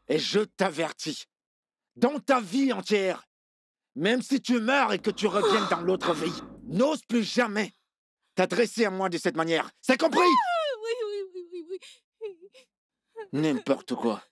Et je t'avertis, dans ta vie entière, même si tu meurs et que tu reviennes dans l'autre vie, n'ose plus jamais t'adresser à moi de cette manière. C'est compris? Oui. N'importe quoi.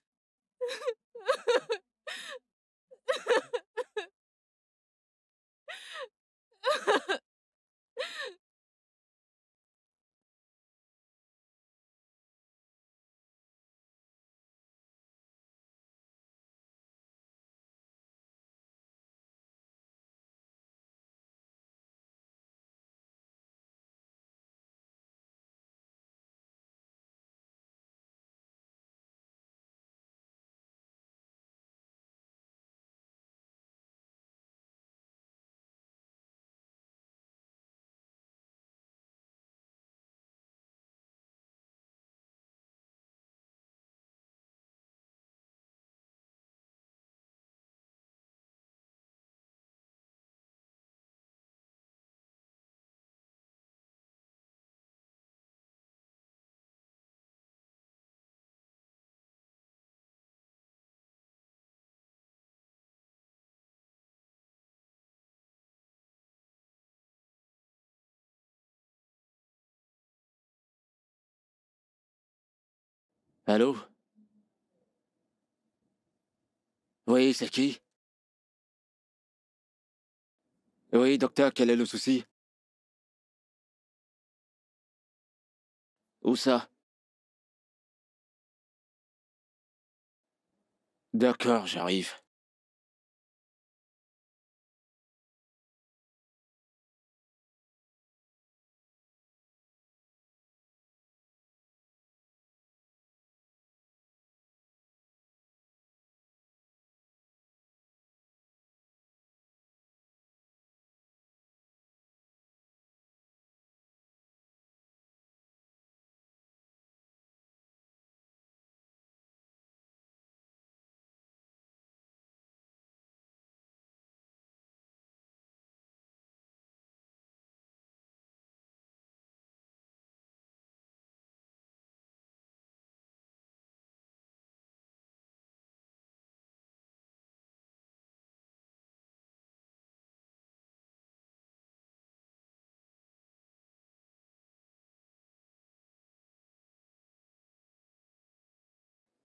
Allô? Oui, c'est qui? Oui, docteur, quel est le souci? Où ça? D'accord, j'arrive.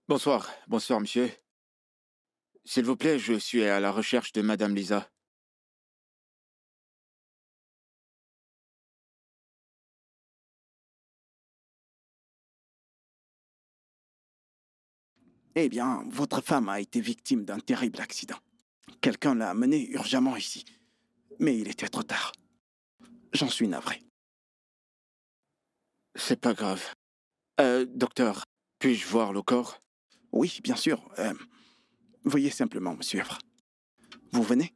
Bonsoir, bonsoir, monsieur. S'il vous plaît, je suis à la recherche de Madame Lisa. Eh bien, votre femme a été victime d'un terrible accident. Quelqu'un l'a amenée urgemment ici. Mais il était trop tard. J'en suis navré. C'est pas grave. Docteur, puis-je voir le corps? Oui, bien sûr. Veuillez simplement me suivre. Vous venez?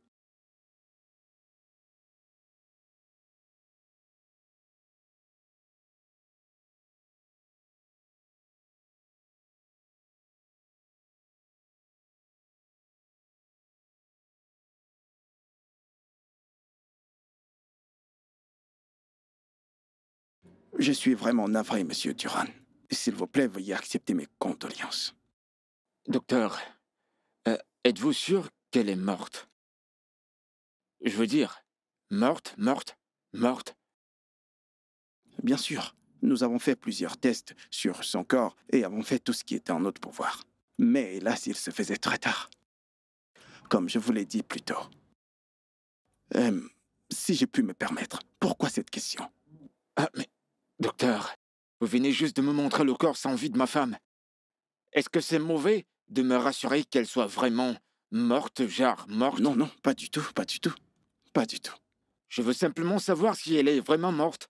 Je suis vraiment navré, monsieur Duran. S'il vous plaît, veuillez accepter mes condoléances. Docteur, êtes-vous sûr qu'elle est morte? Je veux dire, morte. Bien sûr, nous avons fait plusieurs tests sur son corps et avons fait tout ce qui était en notre pouvoir. Mais hélas, il se faisait très tard. Comme je vous l'ai dit plus tôt. Si j'ai pu me permettre, pourquoi cette question? Ah, mais, docteur, vous venez juste de me montrer le corps sans vie de ma femme. Est-ce que c'est mauvais de me rassurer qu'elle soit vraiment morte, genre morte? Non, non, pas du tout, pas du tout. Pas du tout. Je veux simplement savoir si elle est vraiment morte.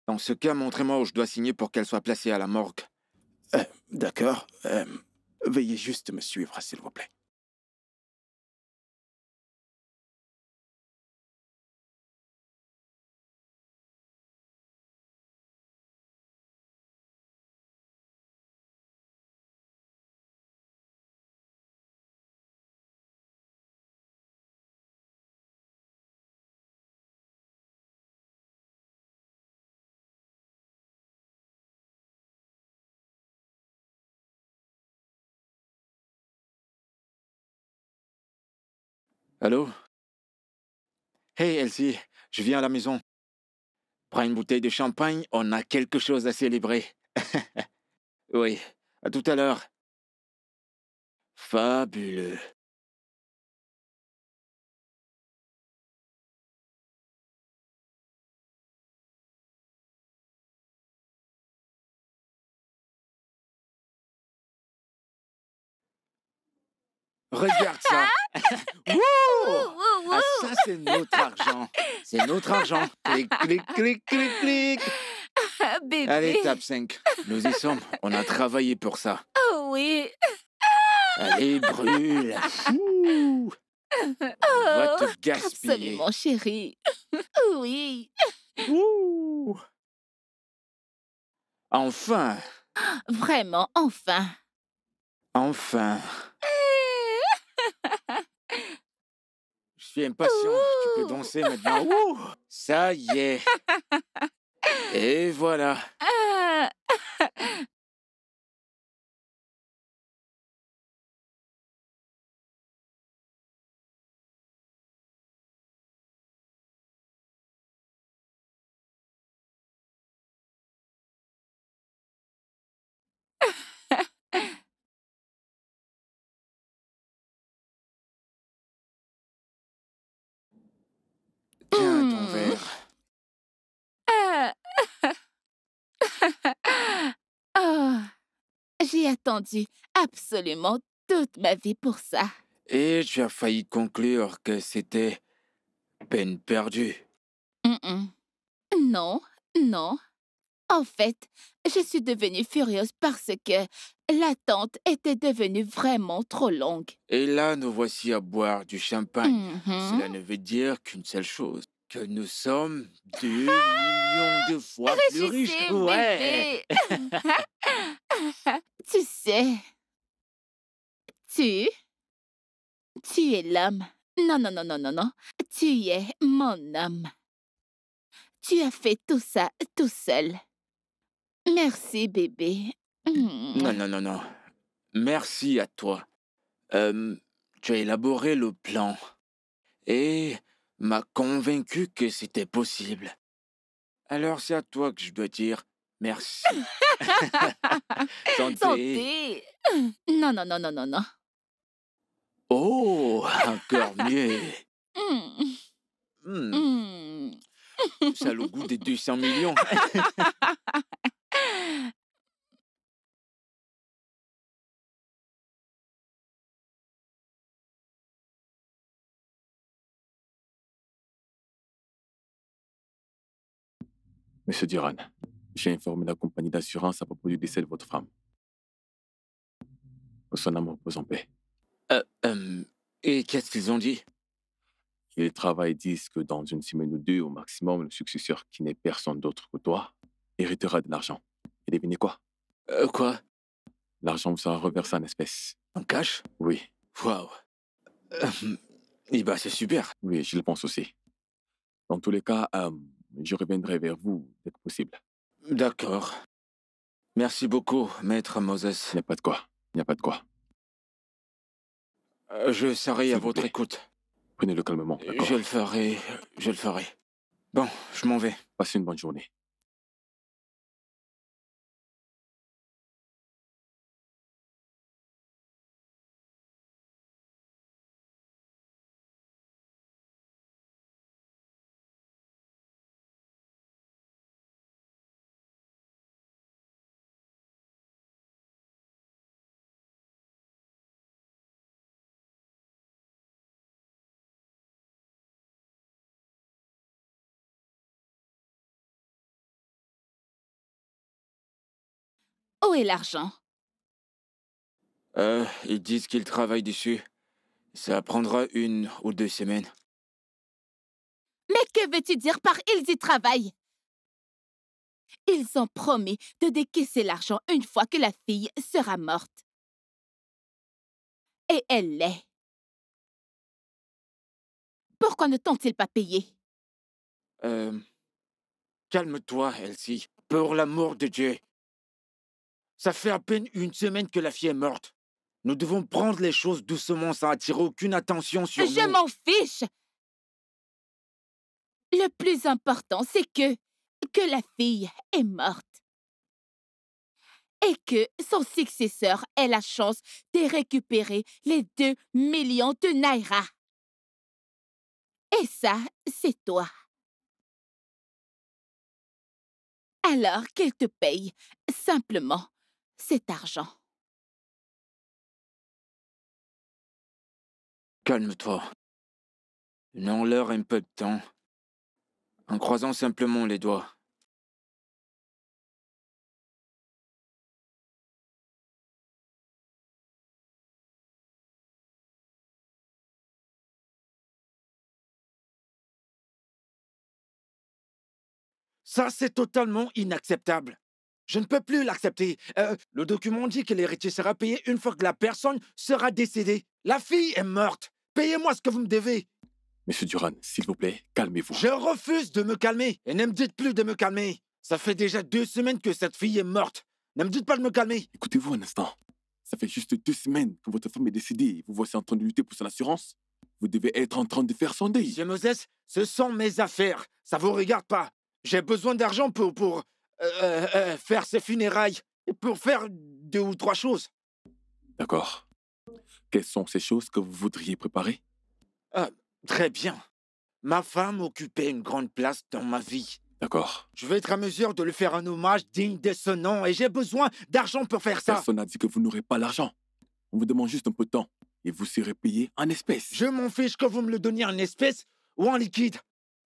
Dans ce cas, montrez-moi où je dois signer pour qu'elle soit placée à la morgue. D'accord. Veuillez juste me suivre, s'il vous plaît. Allô? Hey Elsie, je viens à la maison. Prends une bouteille de champagne, on a quelque chose à célébrer. Oui, à tout à l'heure. Fabuleux. Regarde ça. Wouh! Ah, ça, c'est notre argent. C'est notre argent. Clic, clic, clic, clic, clic. Ah, bébé. Allez, tape 5. Nous y sommes. On a travaillé pour ça. Oh oui. Allez, brûle. Ouh. Va te gaspiller. Absolument, chérie. Oui. Ouh. Enfin. Vraiment, enfin. Enfin. Je suis impatient. Tu peux danser maintenant. Ouh. Ça y est. Et voilà. Ah. Tiens ton verre. Ah. Oh, j'ai attendu absolument toute ma vie pour ça. Et tu as failli conclure que c'était peine perdue. Non, non. En fait, je suis devenue furieuse parce que l'attente était devenue vraiment trop longue. Et là, nous voici à boire du champagne. Mhm. Cela ne veut dire qu'une seule chose, que nous sommes 2 millions de fois plus riches. Régissez, Ouais. bébé. Tu sais, tu es l'homme. Non, non, non, non, non, non. Tu es mon homme. Tu as fait tout ça tout seul. Merci, bébé. Non, non, non, non. Merci à toi. Tu as élaboré le plan et m'as convaincu que c'était possible. Alors c'est à toi que je dois dire merci. Santé. Santé. Non, non, non, non, non, non. Oh, encore mieux. Mm. Hmm, Mm. ça a le goût des 200 millions. Monsieur Duran, j'ai informé la compagnie d'assurance à propos du décès de votre femme. Que son âme repose en paix. Et qu'est-ce qu'ils ont dit? Et les travails disent que dans une semaine ou deux, au maximum, le successeur, qui n'est personne d'autre que toi, héritera de l'argent. Et devinez quoi? Quoi? L'argent vous sera reversé en espèces. En cash? Oui, Waouh. Eh ben, c'est super. oui, je le pense aussi. Dans tous les cas, je reviendrai vers vous dès que possible. D'accord. Merci beaucoup, Maître Moses. Il n'y a pas de quoi. Il n'y a pas de quoi. Je serai S'il à vous votre plaît. écoute. Prenez-le calmement, d'accord? Je le ferai. Je le ferai. Bon, je m'en vais. Passez une bonne journée. Où est l'argent? Ils disent qu'ils travaillent dessus. Ça prendra 1 ou 2 semaines. Mais que veux-tu dire par ils y travaillent? Ils ont promis de décaisser l'argent une fois que la fille sera morte. Et elle l'est. Pourquoi ne t'ont-ils pas payé? Calme-toi, Elsie. Pour l'amour de Dieu. Ça fait à peine 1 semaine que la fille est morte. Nous devons prendre les choses doucement sans attirer aucune attention sur Je nous. m'en fiche! Le plus important, c'est que la fille est morte. Et que son successeur ait la chance de récupérer les 2 millions de naira. Et ça, c'est toi. Alors qu'il te paye simplement cet argent. Calme-toi. Donne-leur un peu de temps. En croisant simplement les doigts. Ça, c'est totalement inacceptable. Je ne peux plus l'accepter. Le document dit que l'héritier sera payé une fois que la personne sera décédée. La fille est morte. Payez-moi ce que vous me devez. Monsieur Duran, s'il vous plaît, calmez-vous. Je refuse de me calmer. Et ne me dites plus de me calmer. Ça fait déjà 2 semaines que cette fille est morte. Ne me dites pas de me calmer. Écoutez-vous un instant. Ça fait juste 2 semaines que votre femme est décédée et vous voici en train de lutter pour son assurance. Vous devez être en train de faire son deuil. Monsieur Moses, ce sont mes affaires. Ça vous regarde pas. J'ai besoin d'argent pour faire ces funérailles. Et pour faire 2 ou 3 choses. D'accord. Quelles sont ces choses que vous voudriez préparer? Très bien. Ma femme occupait une grande place dans ma vie. D'accord. Je vais être à mesure de lui faire un hommage digne de ce nom et j'ai besoin d'argent pour faire ça. Personne n'a dit que vous n'aurez pas l'argent. On vous demande juste un peu de temps et vous serez payé en espèces. Je m'en fiche que vous me le donniez en espèces ou en liquide.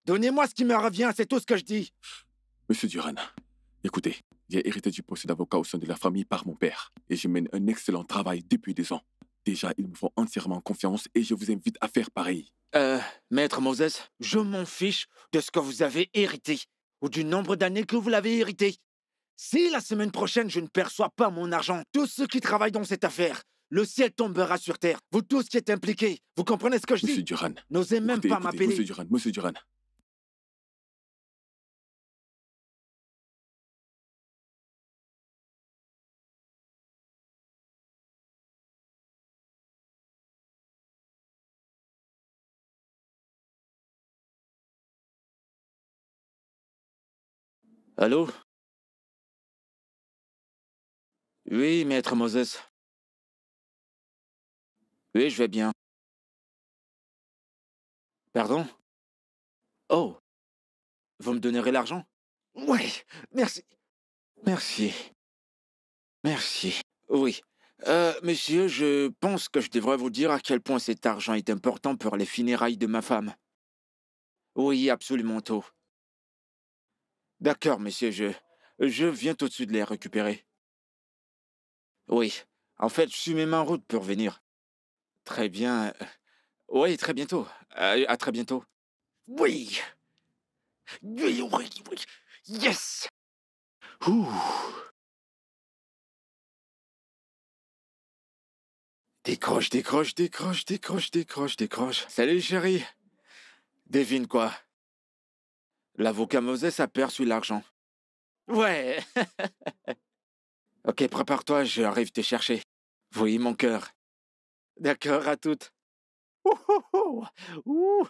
Donnez-moi ce qui me revient, c'est tout ce que je dis. Monsieur Duran, écoutez, j'ai hérité du poste d'avocat au sein de la famille par mon père et je mène un excellent travail depuis 2 ans. Déjà, ils me font entièrement confiance et je vous invite à faire pareil. Maître Moses, je m'en fiche de ce que vous avez hérité ou du nombre d'années que vous l'avez hérité. Si la semaine prochaine je ne perçois pas mon argent, tous ceux qui travaillent dans cette affaire, le ciel tombera sur terre. Vous tous qui êtes impliqués, vous comprenez ce que je Monsieur dis? Duran, N'osez même écoutez, pas écoutez, m'appeler. Monsieur Duran. Allô? Oui, Maître Moses. Oui, je vais bien. Pardon? Oh, vous me donnerez l'argent? Oui, merci. Merci. Merci. Oui. Monsieur, je pense que je devrais vous dire à quel point cet argent est important pour les funérailles de ma femme. Oui, absolument tout. D'accord, monsieur, je viens tout de suite les récupérer. Oui, en fait, je suis même en route pour venir. Très bien. Oui, très bientôt. À très bientôt. Oui! Oui, oui, oui. Yes! Ouh. Décroche, décroche, décroche, décroche, décroche, décroche. Salut, chérie. Devine quoi? L'avocat Moses a perçu l'argent. Ouais! Ok, prépare-toi, j'arrive te chercher. Oui, mon cœur. D'accord, à toutes. Ouh, ouh, ouh. Ouh.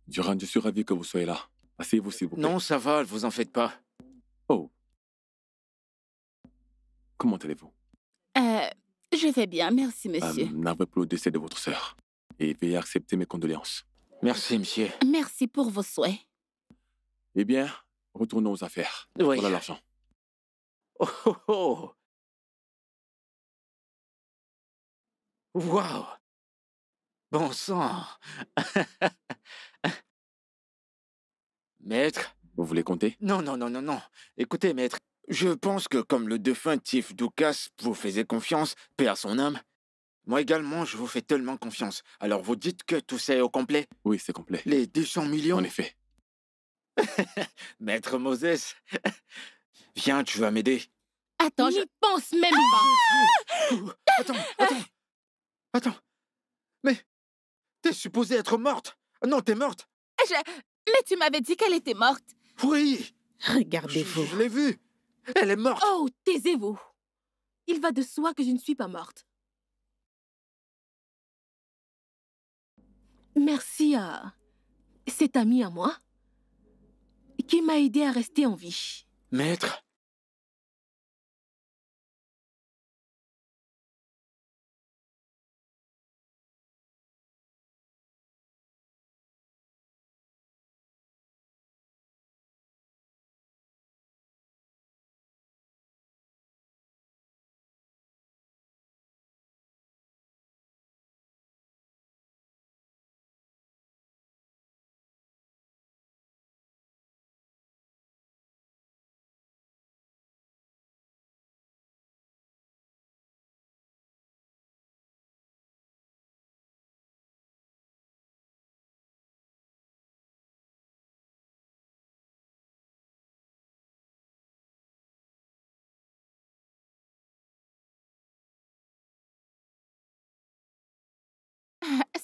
Duran, je suis ravi que vous soyez là. Asseyez-vous, s'il vous plaît. Non, ça va, vous en faites pas. Oh. Comment allez-vous? Je vais bien, merci, monsieur. Navré pour le décès de votre sœur. Et veuillez accepter mes condoléances. Merci, monsieur. Merci pour vos souhaits. Eh bien, retournons aux affaires. Oui. Voilà l'argent. Oh, oh, oh. Waouh! Bon sang! Maître? Vous voulez compter? Non, non, non, non, non. Écoutez, maître, je pense que comme le défunt Tiff Doukas vous faisait confiance, paix à son âme, moi également, je vous fais tellement confiance. Alors vous dites que tout ça est au complet? Oui, c'est complet. Les 200 millions? En effet. Maître Moses, viens, tu vas m'aider. Attends, N'y pense même pas. Attends. Mais t'es supposée être morte. Non, t'es morte. Mais tu m'avais dit qu'elle était morte. Oui, Regardez-vous. je l'ai vue. Elle est morte. Oh, taisez-vous. Il va de soi que je ne suis pas morte. Merci à cet ami à moi qui m'a aidé à rester en vie. Maître,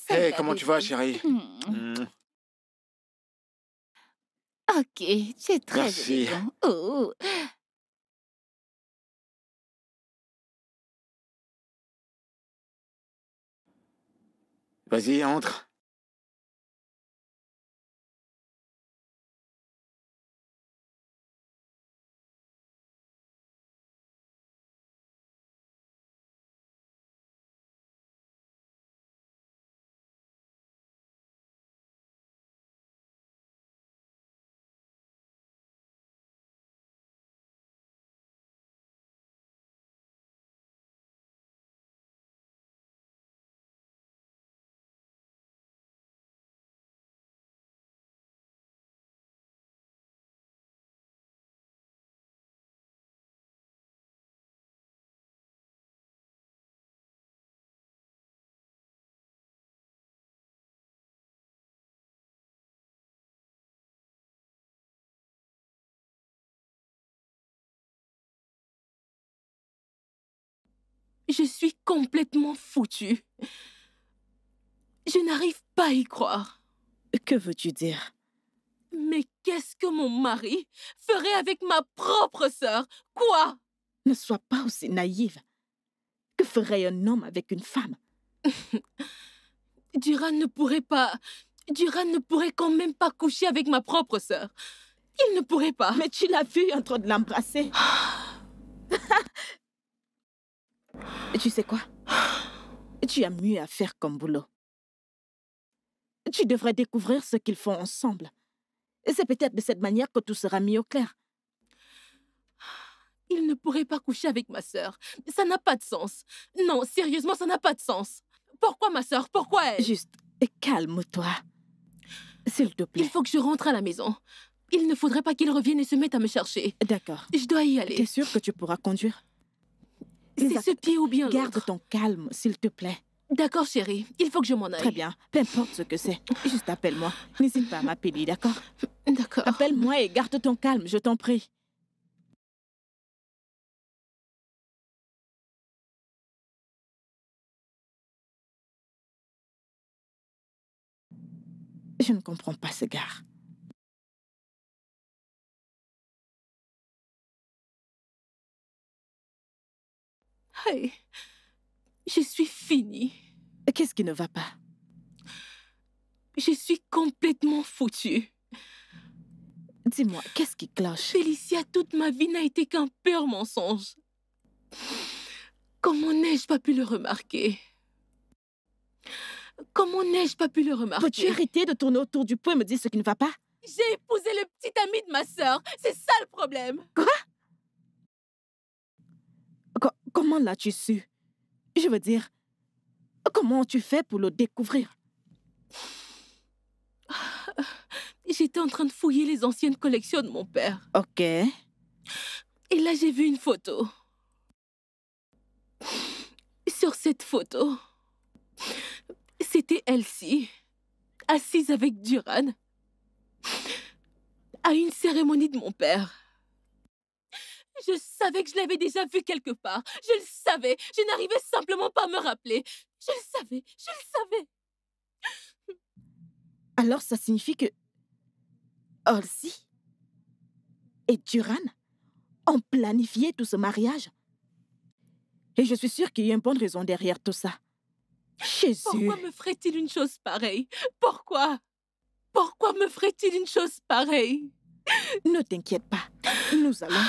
Ça hey, va, comment tu vas, bébé. chérie? Ok, tu es très Merci. élégant. Oh. Vas-y, entre. Je suis complètement foutue. Je n'arrive pas à y croire. Que veux-tu dire? Mais qu'est-ce que mon mari ferait avec ma propre sœur? Quoi? Ne sois pas aussi naïve. Que ferait un homme avec une femme? Duran ne pourrait pas... Duran ne pourrait quand même pas coucher avec ma propre sœur. Il ne pourrait pas. Mais tu l'as vu en train de l'embrasser. Tu sais quoi? Tu as mieux à faire comme boulot. Tu devrais découvrir ce qu'ils font ensemble. C'est peut-être de cette manière que tout sera mis au clair. Il ne pourrait pas coucher avec ma sœur. Ça n'a pas de sens. Non, sérieusement, ça n'a pas de sens. Pourquoi ma sœur? Pourquoi elle? Juste, calme-toi. S'il te plaît. Il faut que je rentre à la maison. Il ne faudrait pas qu'il revienne et se mette à me chercher. D'accord. Je dois y aller. T'es sûre que tu pourras conduire? C'est ce pied ou bien l'autre. Garde ton calme, s'il te plaît. D'accord, chérie. Il faut que je m'en aille. Très bien. Peu importe ce que c'est. Juste appelle-moi. N'hésite pas à m'appeler, d'accord? D'accord. Appelle-moi et garde ton calme, je t'en prie. Je ne comprends pas ce gars. Hey, je suis finie. Qu'est-ce qui ne va pas? Je suis complètement foutue. Dis-moi, qu'est-ce qui cloche? Félicia, toute ma vie n'a été qu'un pur mensonge. Comment n'ai-je pas pu le remarquer? Comment n'ai-je pas pu le remarquer? Peux-tu arrêter de tourner autour du pot et me dire ce qui ne va pas? J'ai épousé le petit ami de ma sœur. C'est ça le problème. Quoi? Comment l'as-tu su? Je veux dire, comment tu fais pour le découvrir? J'étais en train de fouiller les anciennes collections de mon père. Ok. Et là, j'ai vu une photo. Sur cette photo, c'était Elsie, assise avec Duran, à une cérémonie de mon père. Je savais que je l'avais déjà vu quelque part. Je le savais. Je n'arrivais simplement pas à me rappeler. Je le savais. Je le savais. Alors, ça signifie que Elsie et Duran ont planifié tout ce mariage? Et je suis sûre qu'il y a une bonne raison derrière tout ça. Jésus! Pourquoi me ferait-il une chose pareille? Pourquoi? Pourquoi me ferait-il une chose pareille? Ne t'inquiète pas. Nous allons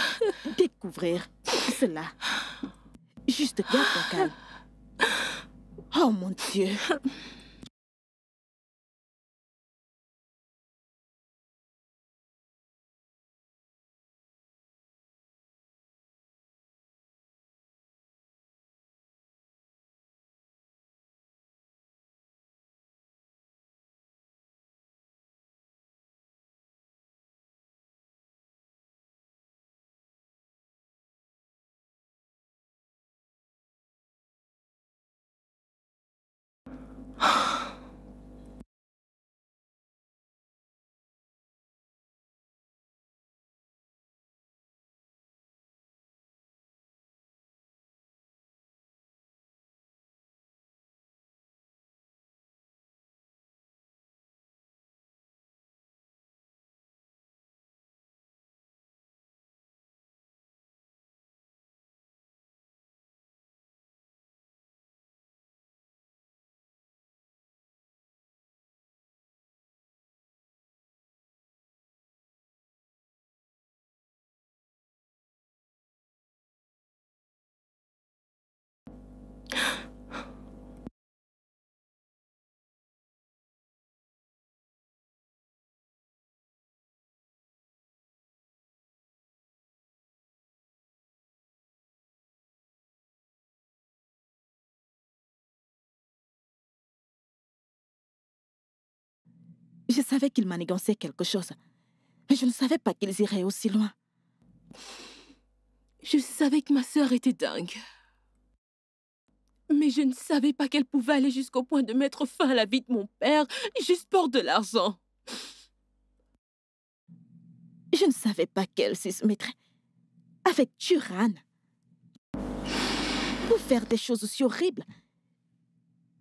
découvrir cela. Juste garde ton calme. Oh mon Dieu! Je savais qu'ils manigançaient quelque chose. Mais je ne savais pas qu'ils iraient aussi loin. Je savais que ma sœur était dingue. Mais je ne savais pas qu'elle pouvait aller jusqu'au point de mettre fin à la vie de mon père, juste pour de l'argent. Je ne savais pas qu'elle se mettrait avec Duran pour faire des choses aussi horribles.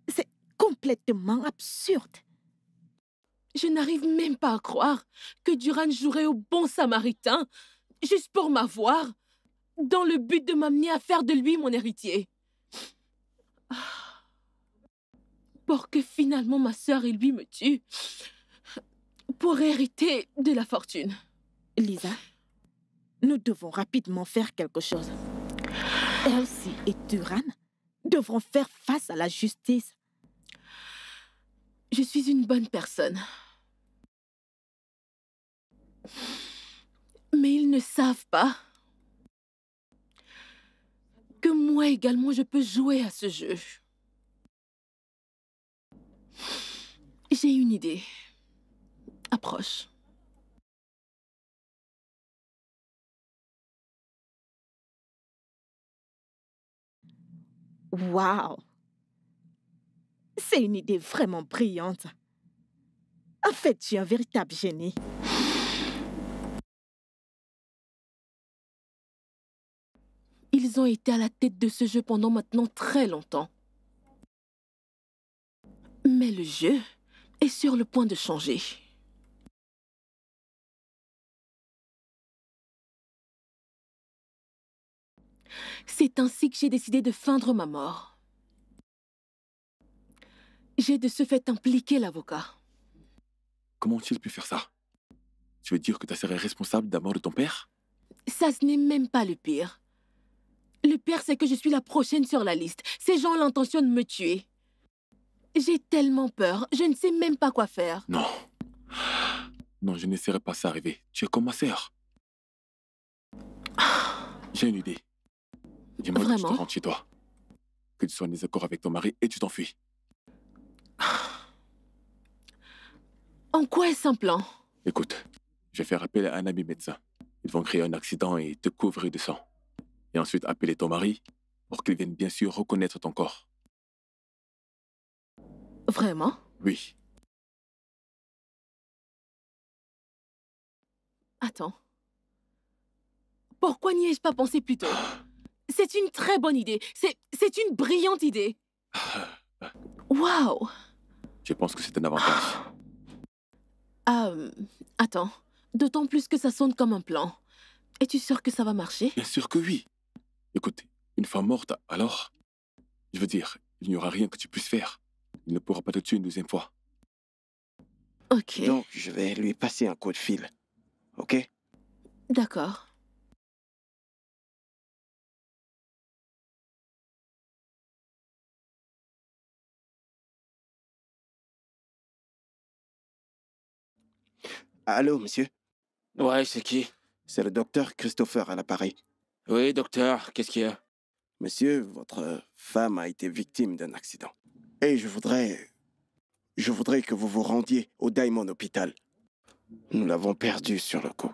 C'est complètement absurde. Je n'arrive même pas à croire que Duran jouerait au bon samaritain juste pour m'avoir, dans le but de m'amener à faire de lui mon héritier. Pour que finalement ma sœur et lui me tuent pour hériter de la fortune. Lisa, nous devons rapidement faire quelque chose. Elsie et Duran devront faire face à la justice. Je suis une bonne personne. Mais ils ne savent pas que moi également je peux jouer à ce jeu. J'ai une idée. Approche. Waouh! C'est une idée vraiment brillante. En fait, tu es un véritable génie. Ils ont été à la tête de ce jeu pendant maintenant très longtemps. Mais le jeu est sur le point de changer. C'est ainsi que j'ai décidé de feindre ma mort. J'ai de ce fait impliqué l'avocat. Comment ont-ils pu faire ça? Tu veux dire que ta sœur est responsable de la mort de ton père? Ça, ce n'est même pas le pire. Le pire, c'est que je suis la prochaine sur la liste. Ces gens ont l'intention de me tuer. J'ai tellement peur, je ne sais même pas quoi faire. Non. Non, je ne laisserai pas ça arriver. Tu es comme ma sœur. J'ai une idée. Dis-moi que tu te Vraiment? rentres chez toi. Que tu sois en désaccord avec ton mari et tu t'enfuis. En quoi est-ce un plan? Écoute, je vais faire appel à un ami médecin. Ils vont créer un accident et te couvrir de sang. Et ensuite appeler ton mari pour qu'il vienne bien sûr reconnaître ton corps. Vraiment? Oui. Attends. Pourquoi n'y ai-je pas pensé plus tôt? C'est une très bonne idée. C'est une brillante idée. Waouh! Je pense que c'est un avantage. Attends. D'autant plus que ça sonne comme un plan. Es-tu sûr que ça va marcher? Bien sûr que oui. Écoute, une femme morte, alors... Je veux dire, il n'y aura rien que tu puisses faire. Il ne pourra pas te tuer une deuxième fois. Ok. Donc, je vais lui passer un coup de fil. OK? D'accord. Allô, monsieur? Ouais, c'est qui? C'est le docteur Christopher à l'appareil. Oui, docteur, qu'est-ce qu'il y a? Monsieur, votre femme a été victime d'un accident. Et je voudrais que vous vous rendiez au Diamond Hospital. Nous l'avons perdue sur le coup.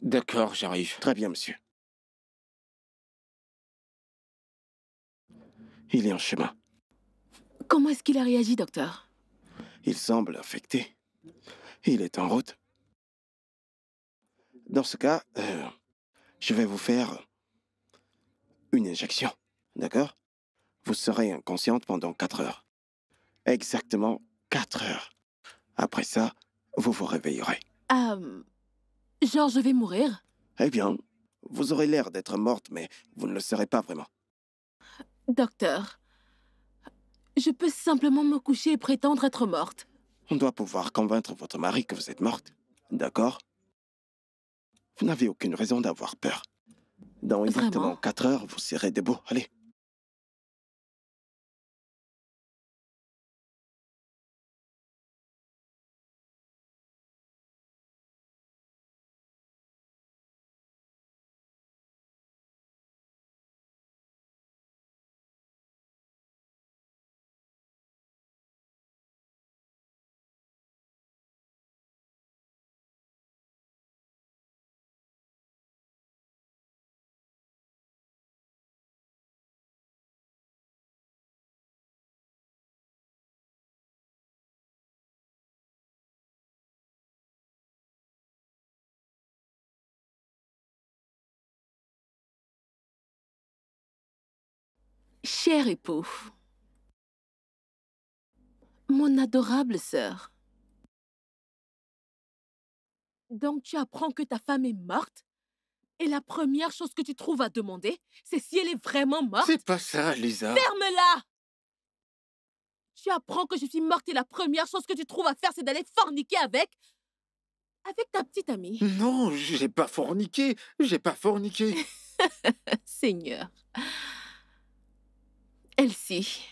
D'accord, j'arrive. Très bien, monsieur. Il est en chemin. Comment est-ce qu'il a réagi, docteur? Il semble affecté. Il est en route. Dans ce cas, je vais vous faire une injection. D'accord? Vous serez inconsciente pendant 4 heures. Exactement 4 heures. Après ça, vous vous réveillerez. Genre, je vais mourir? Eh bien, vous aurez l'air d'être morte, mais vous ne le serez pas vraiment. Docteur, je peux simplement me coucher et prétendre être morte. On doit pouvoir convaincre votre mari que vous êtes morte. D'accord? Vous n'avez aucune raison d'avoir peur. Dans exactement Vraiment? 4 heures, vous serez debout. Allez. Cher époux, mon adorable sœur. Donc tu apprends que ta femme est morte? Et la première chose que tu trouves à demander, c'est si elle est vraiment morte? C'est pas ça, Lisa. Ferme-la! Tu apprends que je suis morte et la première chose que tu trouves à faire, c'est d'aller forniquer avec ta petite amie. Non, j'ai pas forniqué. J'ai pas forniqué. Seigneur. Elsie,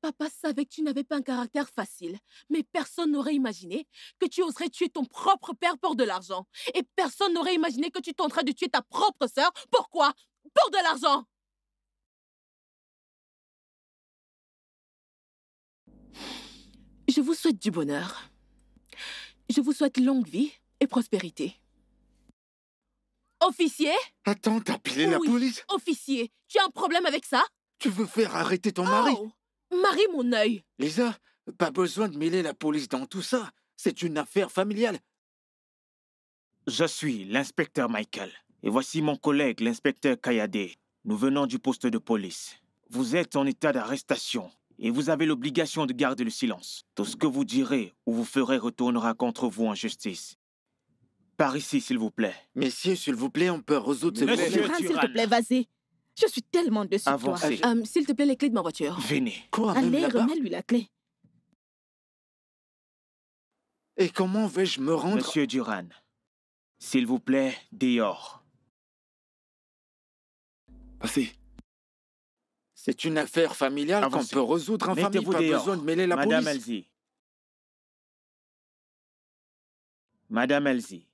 Papa savait que tu n'avais pas un caractère facile, mais personne n'aurait imaginé que tu oserais tuer ton propre père pour de l'argent. Et personne n'aurait imaginé que tu tenterais de tuer ta propre sœur. Pourquoi? Pour de l'argent! Je vous souhaite du bonheur. Je vous souhaite longue vie et prospérité. Officier? Attends, t'as appelé la Oui, police? Officier, tu as un problème avec ça? Tu veux faire arrêter ton mari? Oh, Marie, mon œil! Lisa, pas besoin de mêler la police dans tout ça. C'est une affaire familiale. Je suis l'inspecteur Michael. Et voici mon collègue, l'inspecteur Kayade. Nous venons du poste de police. Vous êtes en état d'arrestation et vous avez l'obligation de garder le silence. Tout ce que vous direz ou vous ferez retournera contre vous en justice. Par ici, s'il vous plaît. Messieurs, s'il vous plaît, on peut résoudre ce Monsieur problème. Duran, s'il te Turan. plaît, vas-y. Je suis tellement déçue de toi. Avancez. S'il te plaît, les clés de ma voiture. Venez. Quoi, même Allez, là-bas? remets-lui la clé. Et comment vais-je me rendre? Monsieur Duran, s'il vous plaît, dehors. Passez. C'est une affaire familiale qu'on Avancez. peut résoudre en famille. Mettez-vous Pas dehors. besoin de mêler la Madame police. Elsie. Madame Elsie.